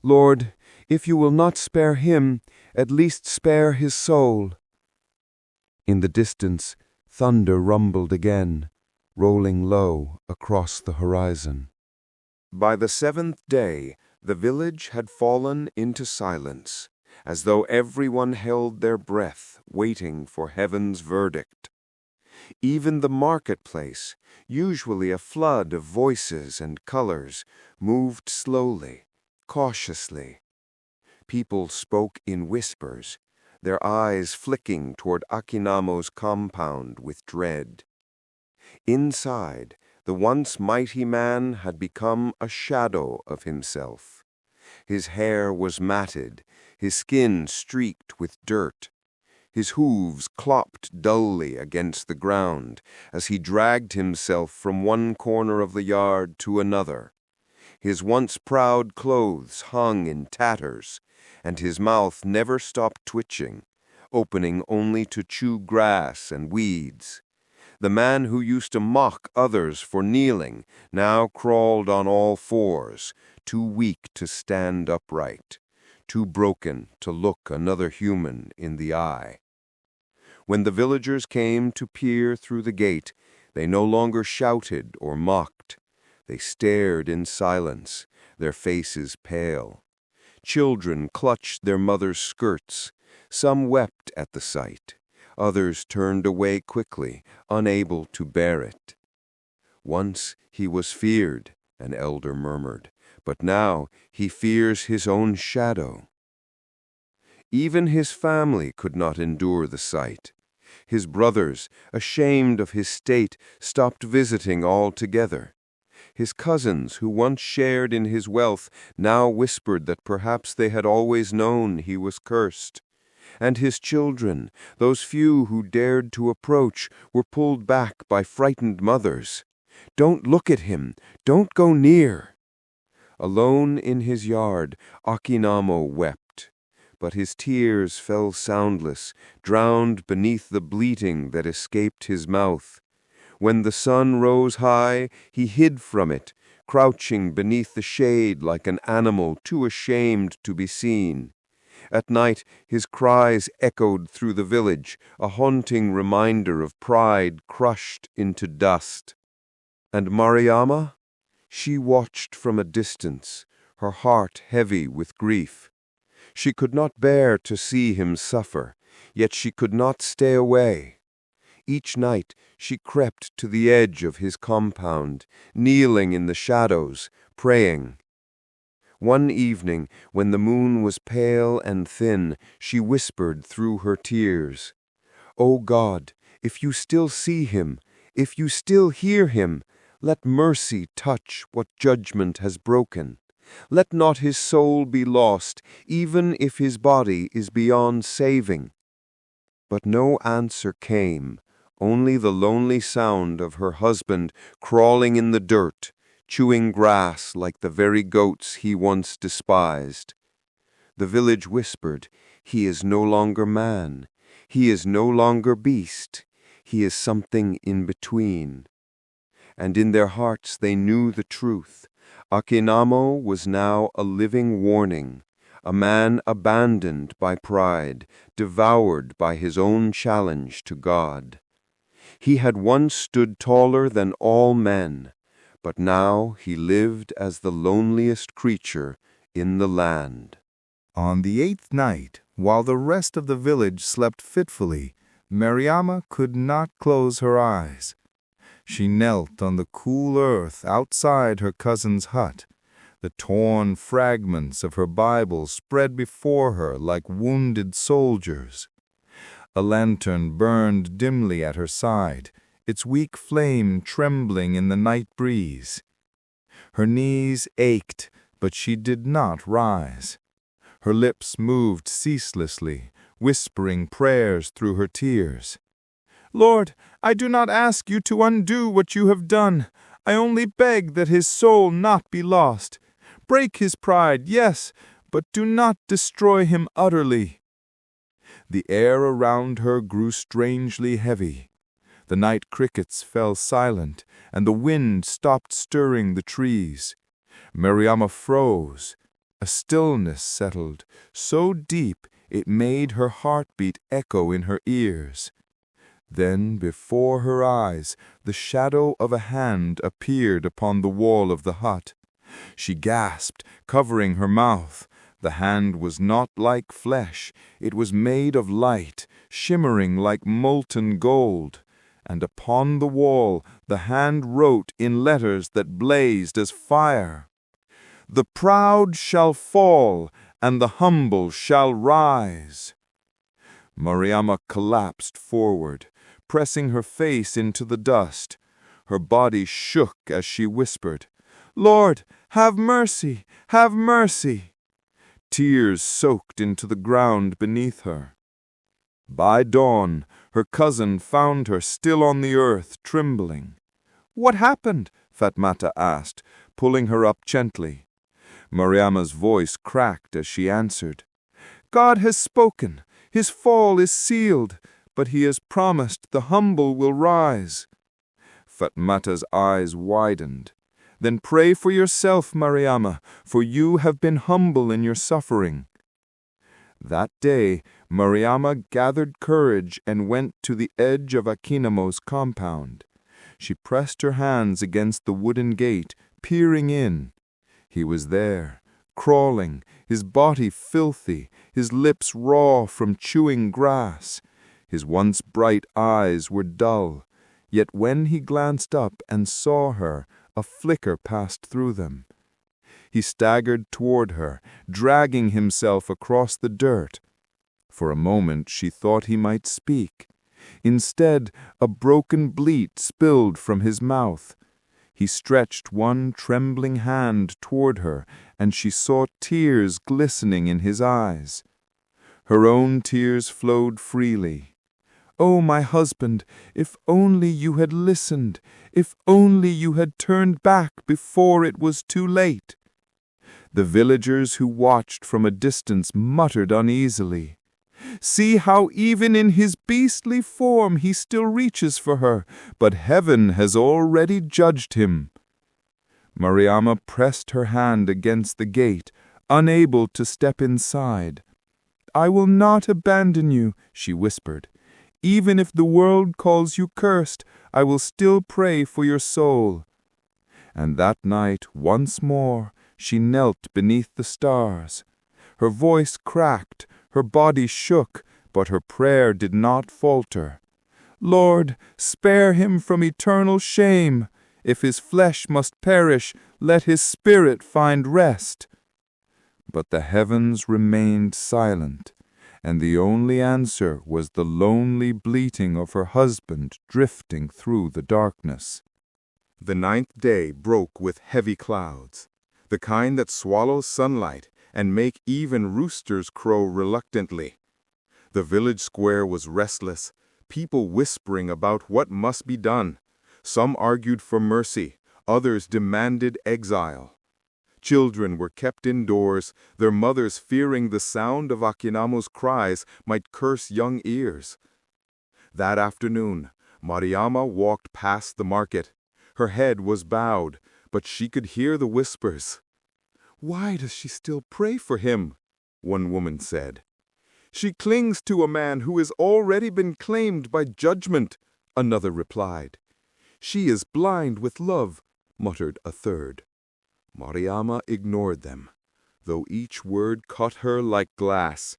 "Lord, If you will not spare him, at least spare his soul." In the distance, thunder rumbled again, rolling low across the horizon. By the 7th day, the village had fallen into silence, as though everyone held their breath, waiting for heaven's verdict. Even the marketplace, usually a flood of voices and colors, moved slowly, cautiously. People spoke in whispers, their eyes flicking toward Akinamo's compound with dread. Inside, the once mighty man had become a shadow of himself. His hair was matted, his skin streaked with dirt. His hooves clopped dully against the ground as he dragged himself from one corner of the yard to another. His once proud clothes hung in tatters, and his mouth never stopped twitching, opening only to chew grass and weeds. The man who used to mock others for kneeling now crawled on all fours, too weak to stand upright, too broken to look another human in the eye. When the villagers came to peer through the gate, they no longer shouted or mocked. They stared in silence, their faces pale. Children clutched their mothers' skirts. Some wept at the sight. Others turned away quickly, unable to bear it. "Once he was feared," an elder murmured, "but now he fears his own shadow." Even his family could not endure the sight. His brothers, ashamed of his state, stopped visiting altogether. His cousins, who once shared in his wealth, now whispered that perhaps they had always known he was cursed. And his children, those few who dared to approach, were pulled back by frightened mothers. "Don't look at him! Don't go near!" Alone in his yard, Akinamo wept. But his tears fell soundless, drowned beneath the bleating that escaped his mouth. When the sun rose high, he hid from it, crouching beneath the shade like an animal too ashamed to be seen. At night, his cries echoed through the village, a haunting reminder of pride crushed into dust. And Mariama? She watched from a distance, her heart heavy with grief. She could not bear to see him suffer, yet she could not stay away. Each night she crept to the edge of his compound, kneeling in the shadows, praying. One evening, when the moon was pale and thin, she whispered through her tears, "O God, if you still see him, if you still hear him, let mercy touch what judgment has broken. Let not his soul be lost, even if his body is beyond saving." But no answer came, only the lonely sound of her husband crawling in the dirt, chewing grass like the very goats he once despised. The village whispered, "He is no longer man. He is no longer beast. He is something in between." And in their hearts they knew the truth. Akinamo was now a living warning, a man abandoned by pride, devoured by his own challenge to God. He had once stood taller than all men, but now he lived as the loneliest creature in the land.
On the 8th night, while the rest of the village slept fitfully, Mariama could not close her eyes. She knelt on the cool earth outside her cousin's hut. The torn fragments of her Bible spread before her like wounded soldiers. A lantern burned dimly at her side, its weak flame trembling in the night breeze. Her knees ached, but she did not rise. Her lips moved ceaselessly, whispering prayers through her tears. "Lord, I do not ask you to undo what you have done. I only beg that his soul not be lost. Break his pride, yes, but do not destroy him utterly." The air around her grew strangely heavy. The night crickets fell silent, and the wind stopped stirring the trees. Mariama froze, A stillness settled, so deep it made her heartbeat echo in her ears. Then before her eyes the shadow of a hand appeared upon the wall of the hut. She gasped, covering her mouth. The hand was not like flesh. It was made of light, shimmering like molten gold. And upon the wall the hand wrote in letters that blazed as fire, "The proud shall fall, and the humble shall rise." Mariama collapsed forward, pressing her face into the dust. Her body shook as she whispered, "Lord, have mercy, have mercy." Tears soaked into the ground beneath her. By dawn, her cousin found her still on the earth, trembling. "What happened?" Fatmata asked, pulling her up gently. Mariama's voice cracked as she answered, "God has spoken. His fall is sealed, but he has promised the humble will rise." Fatmata's eyes widened. "Then pray for yourself, Mariama, for you have been humble in your suffering." That day, Mariama gathered courage and went to the edge of Akinamo's compound. She pressed her hands against the wooden gate, peering in. He was there, crawling, his body filthy, his lips raw from chewing grass. His once bright eyes were dull, yet when he glanced up and saw her, a flicker passed through them. He staggered toward her, dragging himself across the dirt. For a moment she thought he might speak. Instead, a broken bleat spilled from his mouth. He stretched one trembling hand toward her, and she saw tears glistening in his eyes. Her own tears flowed freely. "Oh, my husband, if only you had listened, if only you had turned back before it was too late." The villagers who watched from a distance muttered uneasily, "See how even in his beastly form he still reaches for her, but heaven has already judged him." Mariama pressed her hand against the gate, unable to step inside. "I will not abandon you," she whispered. "Even if the world calls you cursed, I will still pray for your soul." And that night, once more, she knelt beneath the stars. Her voice cracked, her body shook, but her prayer did not falter. "Lord, spare him from eternal shame. If his flesh must perish, let his spirit find rest." But the heavens remained silent, and the only answer was the lonely bleating of her husband drifting through the darkness. The 9th day broke with heavy clouds, the kind that swallows sunlight and make even roosters crow reluctantly. The village square was restless, people whispering about what must be done. Some argued for mercy, others demanded exile. Children were kept indoors, their mothers fearing the sound of Akinamo's cries might curse young ears. That afternoon, Mariama walked past the market. Her head was bowed, but she could hear the whispers. "Why does she still pray for him?" one woman said. "She clings to a man who has already been claimed by judgment," another replied. "She is blind with love," muttered a third. Mariama ignored them, though each word cut her like glass.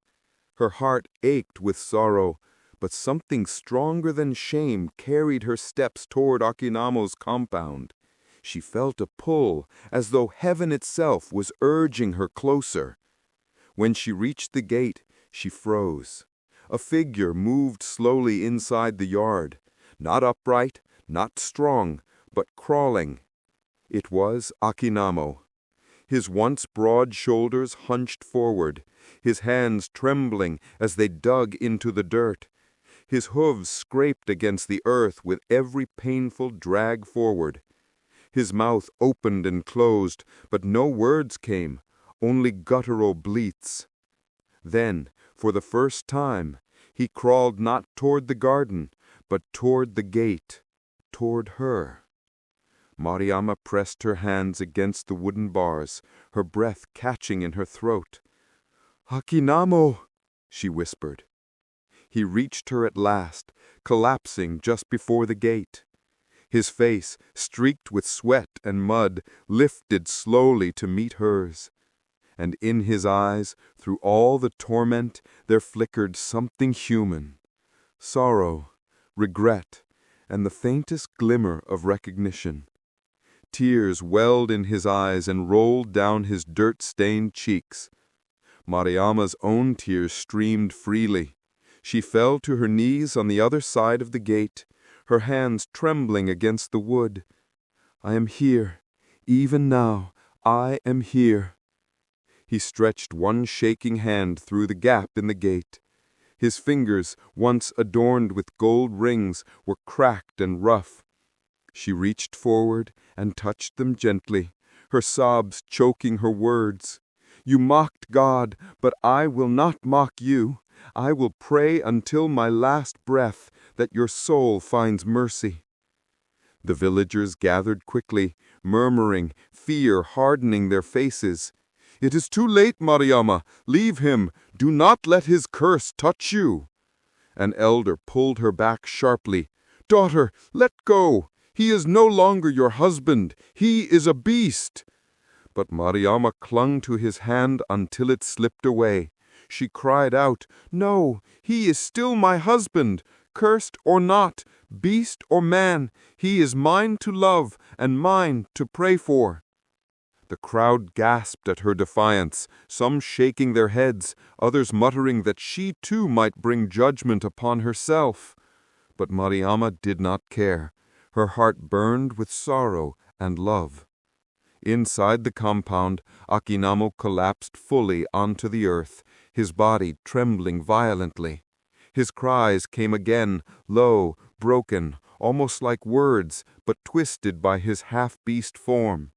Her heart ached with sorrow, but something stronger than shame carried her steps toward Akinamo's compound. She felt a pull, as though heaven itself was urging her closer. When she reached the gate, she froze. A figure moved slowly inside the yard, not upright, not strong, but crawling. It was Akinamo. His once broad shoulders hunched forward, his hands trembling as they dug into the dirt. His hooves scraped against the earth with every painful drag forward. His mouth opened and closed, but no words came, only guttural bleats. Then, for the first time, he crawled not toward the garden, but toward the gate, toward her. Mariama pressed her hands against the wooden bars, her breath catching in her throat. "Akinamo," she whispered. He reached her at last, collapsing just before the gate. His face, streaked with sweat and mud, lifted slowly to meet hers. And in his eyes, through all the torment, there flickered something human. Sorrow, regret, and the faintest glimmer of recognition. Tears welled in his eyes and rolled down his dirt-stained cheeks. Mariama's own tears streamed freely. She fell to her knees on the other side of the gate, her hands trembling against the wood. "I am here. Even now, I am here." He stretched one shaking hand through the gap in the gate. His fingers, once adorned with gold rings, were cracked and rough. She reached forward and touched them gently, her sobs choking her words. "You mocked God, but I will not mock you. I will pray until my last breath that your soul finds mercy." The villagers gathered quickly, murmuring, fear hardening their faces. "It is too late, Mariama. Leave him. Do not let his curse touch you." An elder pulled her back sharply. "Daughter, let go. He is no longer your husband. He is a beast." But Mariama clung to his hand until it slipped away. She cried out, "No, he is still my husband. Cursed or not, beast or man, he is mine to love and mine to pray for." The crowd gasped at her defiance, some shaking their heads, others muttering that she too might bring judgment upon herself. But Mariama did not care. Her heart burned with sorrow and love. Inside the compound, Akinamo collapsed fully onto the earth, his body trembling violently. His cries came again, low, broken, almost like words, but twisted by his half-beast form.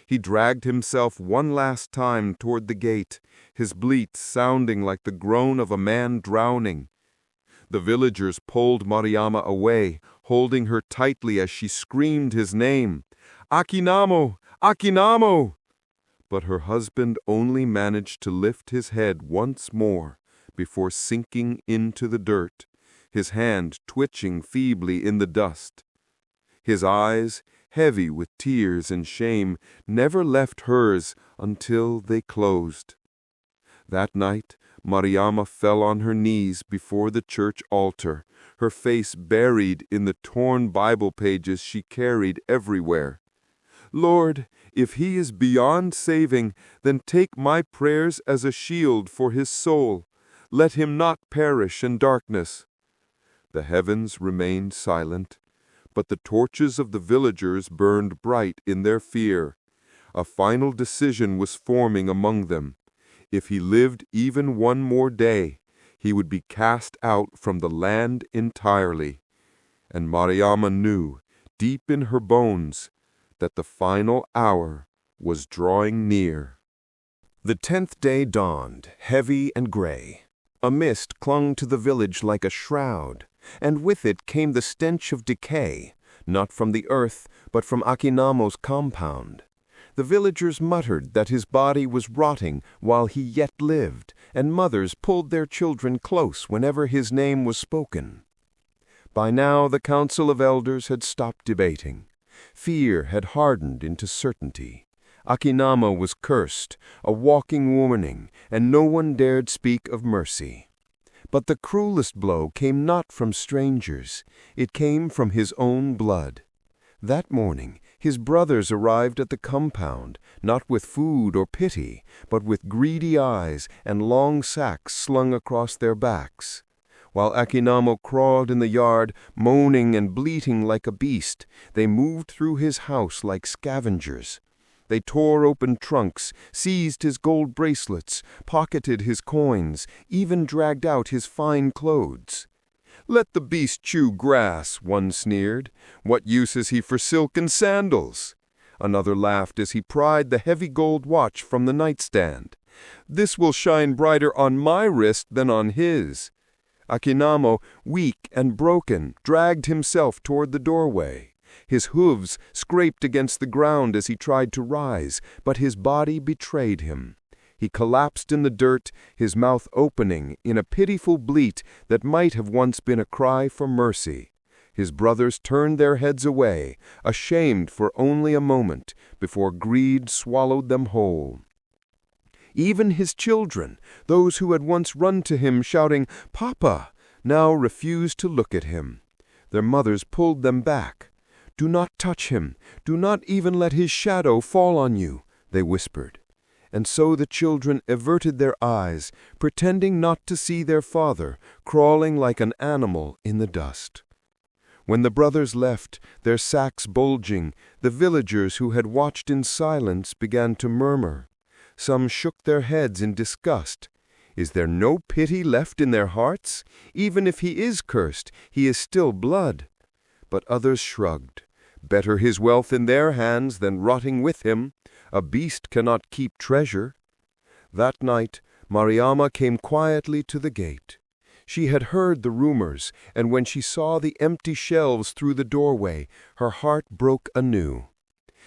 He dragged himself one last time toward the gate, his bleats sounding like the groan of a man drowning. The villagers pulled Mariama away, holding her tightly as she screamed his name. "Akinamo! Akinamo!" But her husband only managed to lift his head once more before sinking into the dirt, his hand twitching feebly in the dust. His eyes, heavy with tears and shame, never left hers until they closed. That night, Mariama fell on her knees before the church altar, her face buried in the torn Bible pages she carried everywhere. "Lord, if he is beyond saving, then take my prayers as a shield for his soul. Let him not perish in darkness." The heavens remained silent, but the torches of the villagers burned bright in their fear. A final decision was forming among them. If he lived even one more day, he would be cast out from the land entirely. And Mariama knew, deep in her bones, that the final hour was drawing near.
The 10th day dawned, heavy and gray. A mist clung to the village like a shroud, and with it came the stench of decay, not from the earth, but from Akinamo's compound. The villagers muttered that his body was rotting while he yet lived, and mothers pulled their children close whenever his name was spoken. By now the council of elders had stopped debating. Fear had hardened into certainty. Akinamo was cursed, a walking warning, and no one dared speak of mercy. But the cruelest blow came not from strangers. It came from his own blood. That morning, his brothers arrived at the compound, not with food or pity, but with greedy eyes and long sacks slung across their backs. While Akinamo crawled in the yard, moaning and bleating like a beast, they moved through his house like scavengers. They tore open trunks, seized his gold bracelets, pocketed his coins, even dragged out his fine clothes. "Let the beast chew grass," one sneered. "What use is he for silken sandals?" Another laughed as he pried the heavy gold watch from the nightstand. "This will shine brighter on my wrist than on his." Akinamo, weak and broken, dragged himself toward the doorway. His hooves scraped against the ground as he tried to rise, but his body betrayed him. He collapsed in the dirt, his mouth opening in a pitiful bleat that might have once been a cry for mercy. His brothers turned their heads away, ashamed for only a moment, before greed swallowed them whole. Even his children, those who had once run to him shouting, "Papa," now refused to look at him. Their mothers pulled them back. "Do not touch him. Do not even let his shadow fall on you," they whispered. And so the children averted their eyes, pretending not to see their father, crawling like an animal in the dust. When the brothers left, their sacks bulging, the villagers who had watched in silence began to murmur. Some shook their heads in disgust. Is there no pity left in their hearts? Even if he is cursed, he is still blood. But others shrugged. Better his wealth in their hands than rotting with him. A beast cannot keep treasure. That night, Mariama came quietly to the gate. She had heard the rumors, and when she saw the empty shelves through the doorway, her heart broke anew.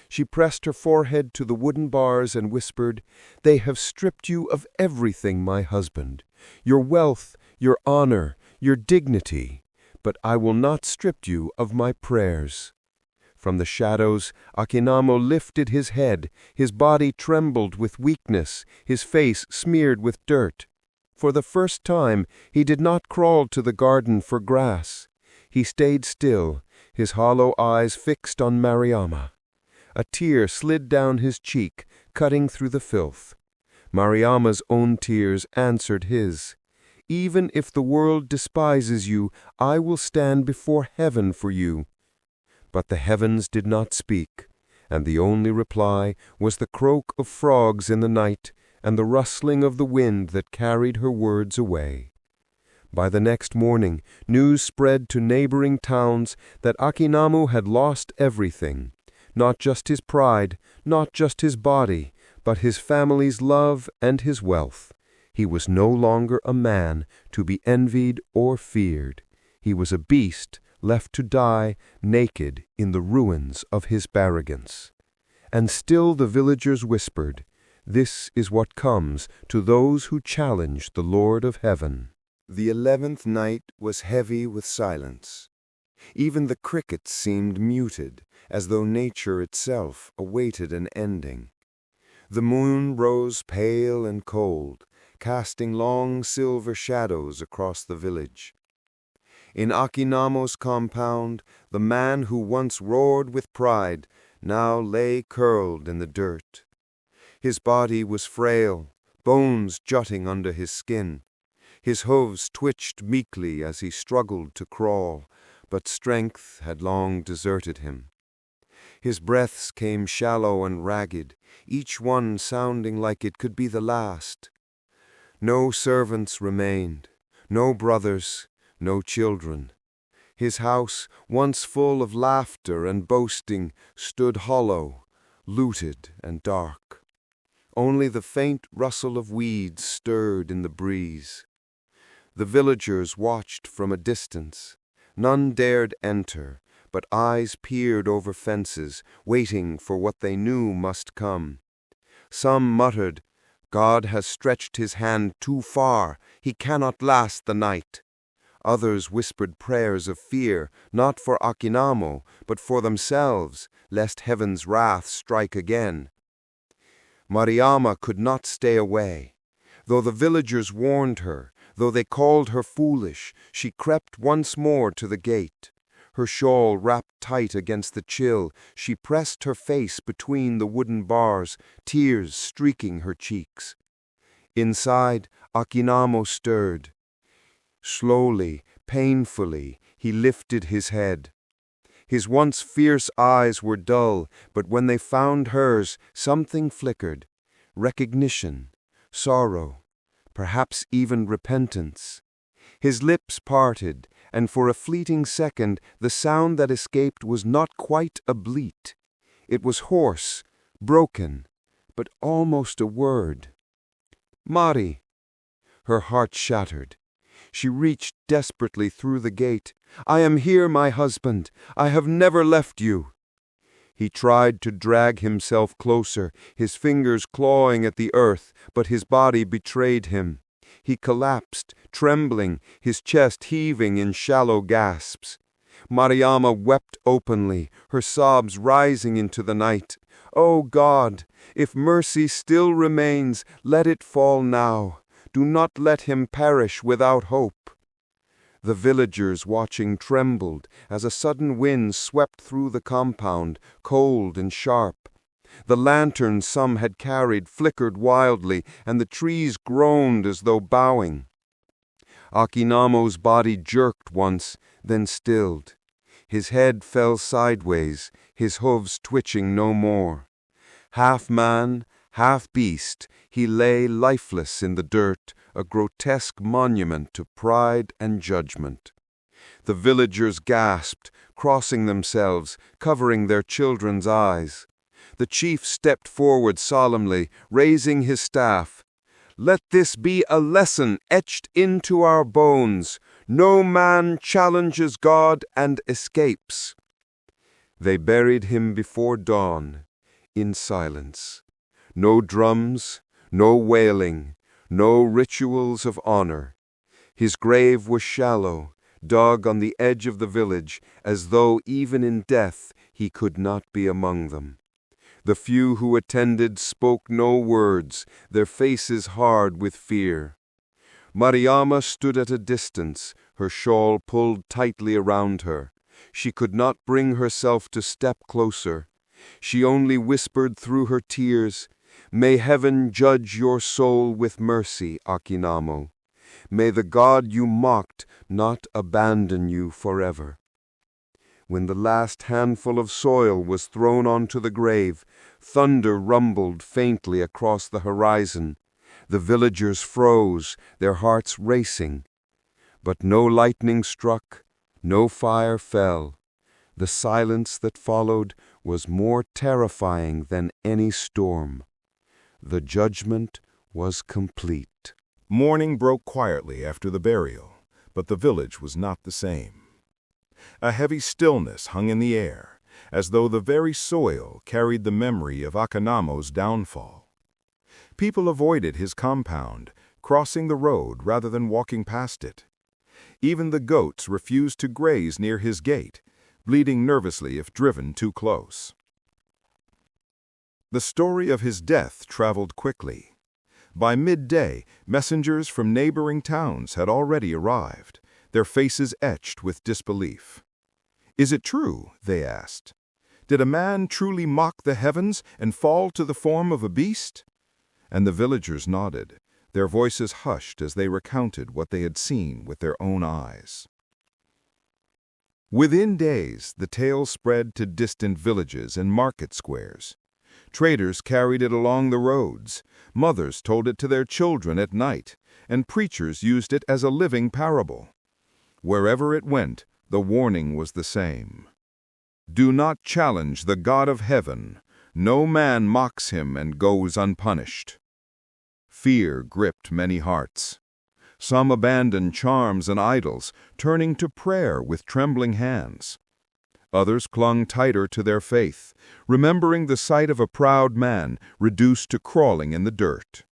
She pressed her forehead to the wooden bars and whispered, "They have stripped you of everything, my husband, your wealth, your honor, your dignity, but I will not strip you of my prayers." From the shadows, Akinamo lifted his head, his body trembled with weakness, his face smeared with dirt. For the first time, he did not crawl to the garden for grass. He stayed still, his hollow eyes fixed on Mariama. A tear slid down his cheek, cutting through the filth. Mariama's own tears answered his. "Even if the world despises you, I will stand before heaven for you." But the heavens did not speak, and the only reply was the croak of frogs in the night and the rustling of the wind that carried her words away. By the next morning, news spread to neighboring towns that Akinamo had lost everything, not just his pride, not just his body, but his family's love and his wealth. He was no longer a man to be envied or feared. He was a beast left to die naked in the ruins of his arrogance. And still the villagers whispered, "This is what comes to those who challenge the Lord of heaven."
The 11th night was heavy with silence. Even the crickets seemed muted, as though nature itself awaited an ending. The moon rose pale and cold, casting long silver shadows across the village. In Akinamo's compound, the man who once roared with pride now lay curled in the dirt. His body was frail, bones jutting under his skin. His hooves twitched meekly as he struggled to crawl, but strength had long deserted him. His breaths came shallow and ragged, each one sounding like it could be the last. No servants remained, no brothers, no children. His house, once full of laughter and boasting, stood hollow, looted and dark. Only the faint rustle of weeds stirred in the breeze. The villagers watched from a distance. None dared enter, but eyes peered over fences, waiting for what they knew must come. Some muttered, "God has stretched his hand too far, he cannot last the night." Others whispered prayers of fear, not for Akinamo, but for themselves, lest heaven's wrath strike again. Mariama could not stay away. Though the villagers warned her, though they called her foolish, she crept once more to the gate. Her shawl wrapped tight against the chill, she pressed her face between the wooden bars, tears streaking her cheeks. Inside, Akinamo stirred. Slowly, painfully, he lifted his head. His once fierce eyes were dull, but when they found hers, something flickered. Recognition, sorrow, perhaps even repentance. His lips parted, and for a fleeting second the sound that escaped was not quite a bleat. It was hoarse, broken, but almost a word. "Mari!" Her heart shattered. She reached desperately through the gate. "I am here, my husband. I have never left you."
He tried to drag himself closer, his fingers clawing at the earth, but his body betrayed him. He collapsed, trembling, his chest heaving in shallow gasps. Mariama wept openly, her sobs rising into the night. "O God, if mercy still remains, let it fall now. Do not let him perish without hope." The villagers watching trembled as a sudden wind swept through the compound, cold and sharp. The lanterns some had carried flickered wildly, and the trees groaned as though bowing. Akinamo's body jerked once, then stilled. His head fell sideways, his hooves twitching no more. Half man, half beast, he lay lifeless in the dirt, a grotesque monument to pride and judgment. The villagers gasped, crossing themselves, covering their children's eyes. The chief stepped forward solemnly, raising his staff. "Let this be a lesson etched into our bones. No man challenges God and escapes." They buried him before dawn, in silence. No drums, no wailing, no rituals of honor. His grave was shallow, dug on the edge of the village, as though even in death he could not be among them. The few who attended spoke no words, their faces hard with fear. Mariama stood at a distance, her shawl pulled tightly around her. She could not bring herself to step closer. She only whispered through her tears, "May heaven judge your soul with mercy, Akinamo. May the God you mocked not abandon you forever." When the last handful of soil was thrown onto the grave, thunder rumbled faintly across the horizon. The villagers froze, their hearts racing. But no lightning struck, no fire fell. The silence that followed was more terrifying than any storm. The judgment was complete.
Morning broke quietly after the burial, but the village was not the same. A heavy stillness hung in the air, as though the very soil carried the memory of Akinamo's downfall. People avoided his compound, crossing the road rather than walking past it. Even the goats refused to graze near his gate, bleating nervously if driven too close. The story of his death traveled quickly. By midday, messengers from neighboring towns had already arrived, their faces etched with disbelief. "Is it true?" they asked. "Did a man truly mock the heavens and fall to the form of a beast?" And the villagers nodded, their voices hushed as they recounted what they had seen with their own eyes. Within days, the tale spread to distant villages and market squares. Traders carried it along the roads, mothers told it to their children at night, and preachers used it as a living parable. Wherever it went, the warning was the same. Do not challenge the God of heaven. No man mocks him and goes unpunished. Fear gripped many hearts. Some abandoned charms and idols, turning to prayer with trembling hands. Others clung tighter to their faith, remembering the sight of a proud man reduced to crawling in the dirt.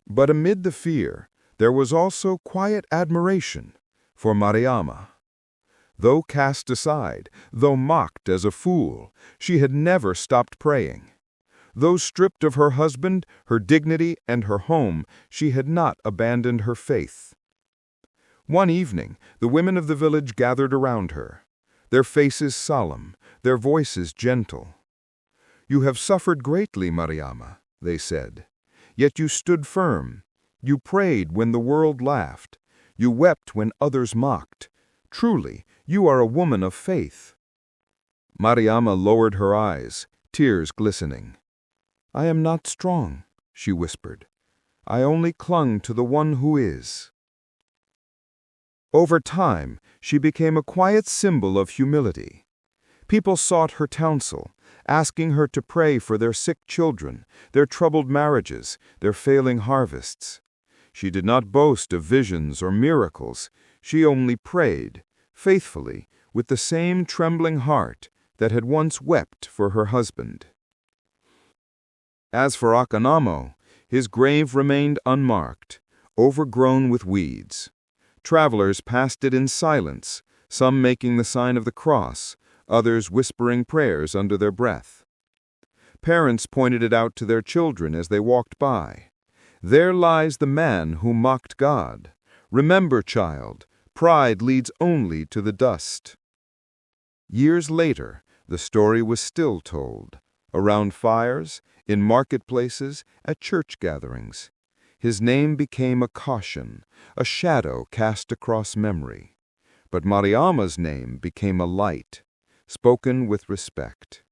But amid the fear, there was also quiet admiration for Mariama. Though cast aside, though mocked as a fool, she had never stopped praying. Though stripped of her husband, her dignity, and her home, she had not abandoned her faith. One evening, the women of the village gathered around her, their faces solemn, their voices gentle. "You have suffered greatly, Mariama," they said. "Yet you stood firm. You prayed when the world laughed. You wept when others mocked. Truly, you are a woman of faith." Mariama lowered her eyes, tears glistening. "I am not strong," she whispered. "I only clung to the one who is." Over time, she became a quiet symbol of humility. People sought her counsel, asking her to pray for their sick children, their troubled marriages, their failing harvests. She did not boast of visions or miracles. She only prayed, faithfully, with the same trembling heart, that had once wept for her husband. As for Akinamo, his grave remained unmarked, overgrown with weeds. Travelers passed it in silence, some making the sign of the cross, others whispering prayers under their breath. Parents pointed it out to their children as they walked by. There lies the man who mocked God. Remember, child, pride leads only to the dust. Years later, the story was still told, around fires, in marketplaces, at church gatherings. His name became a caution, a shadow cast across memory. But Mariama's name became a light, spoken with respect.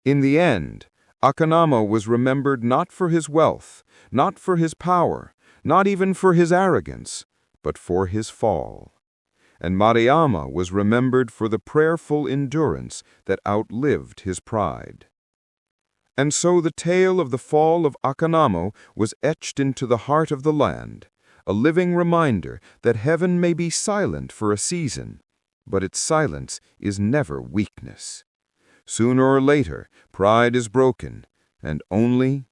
In the end, Akinamo was remembered not for his wealth, not for his power, not even for his arrogance, but for his fall. And Mariama was remembered for the prayerful endurance that outlived his pride. And so the tale of the fall of Akinamo was etched into the heart of the land, a living reminder that heaven may be silent for a season, but its silence is never weakness. Sooner or later, pride is broken, and only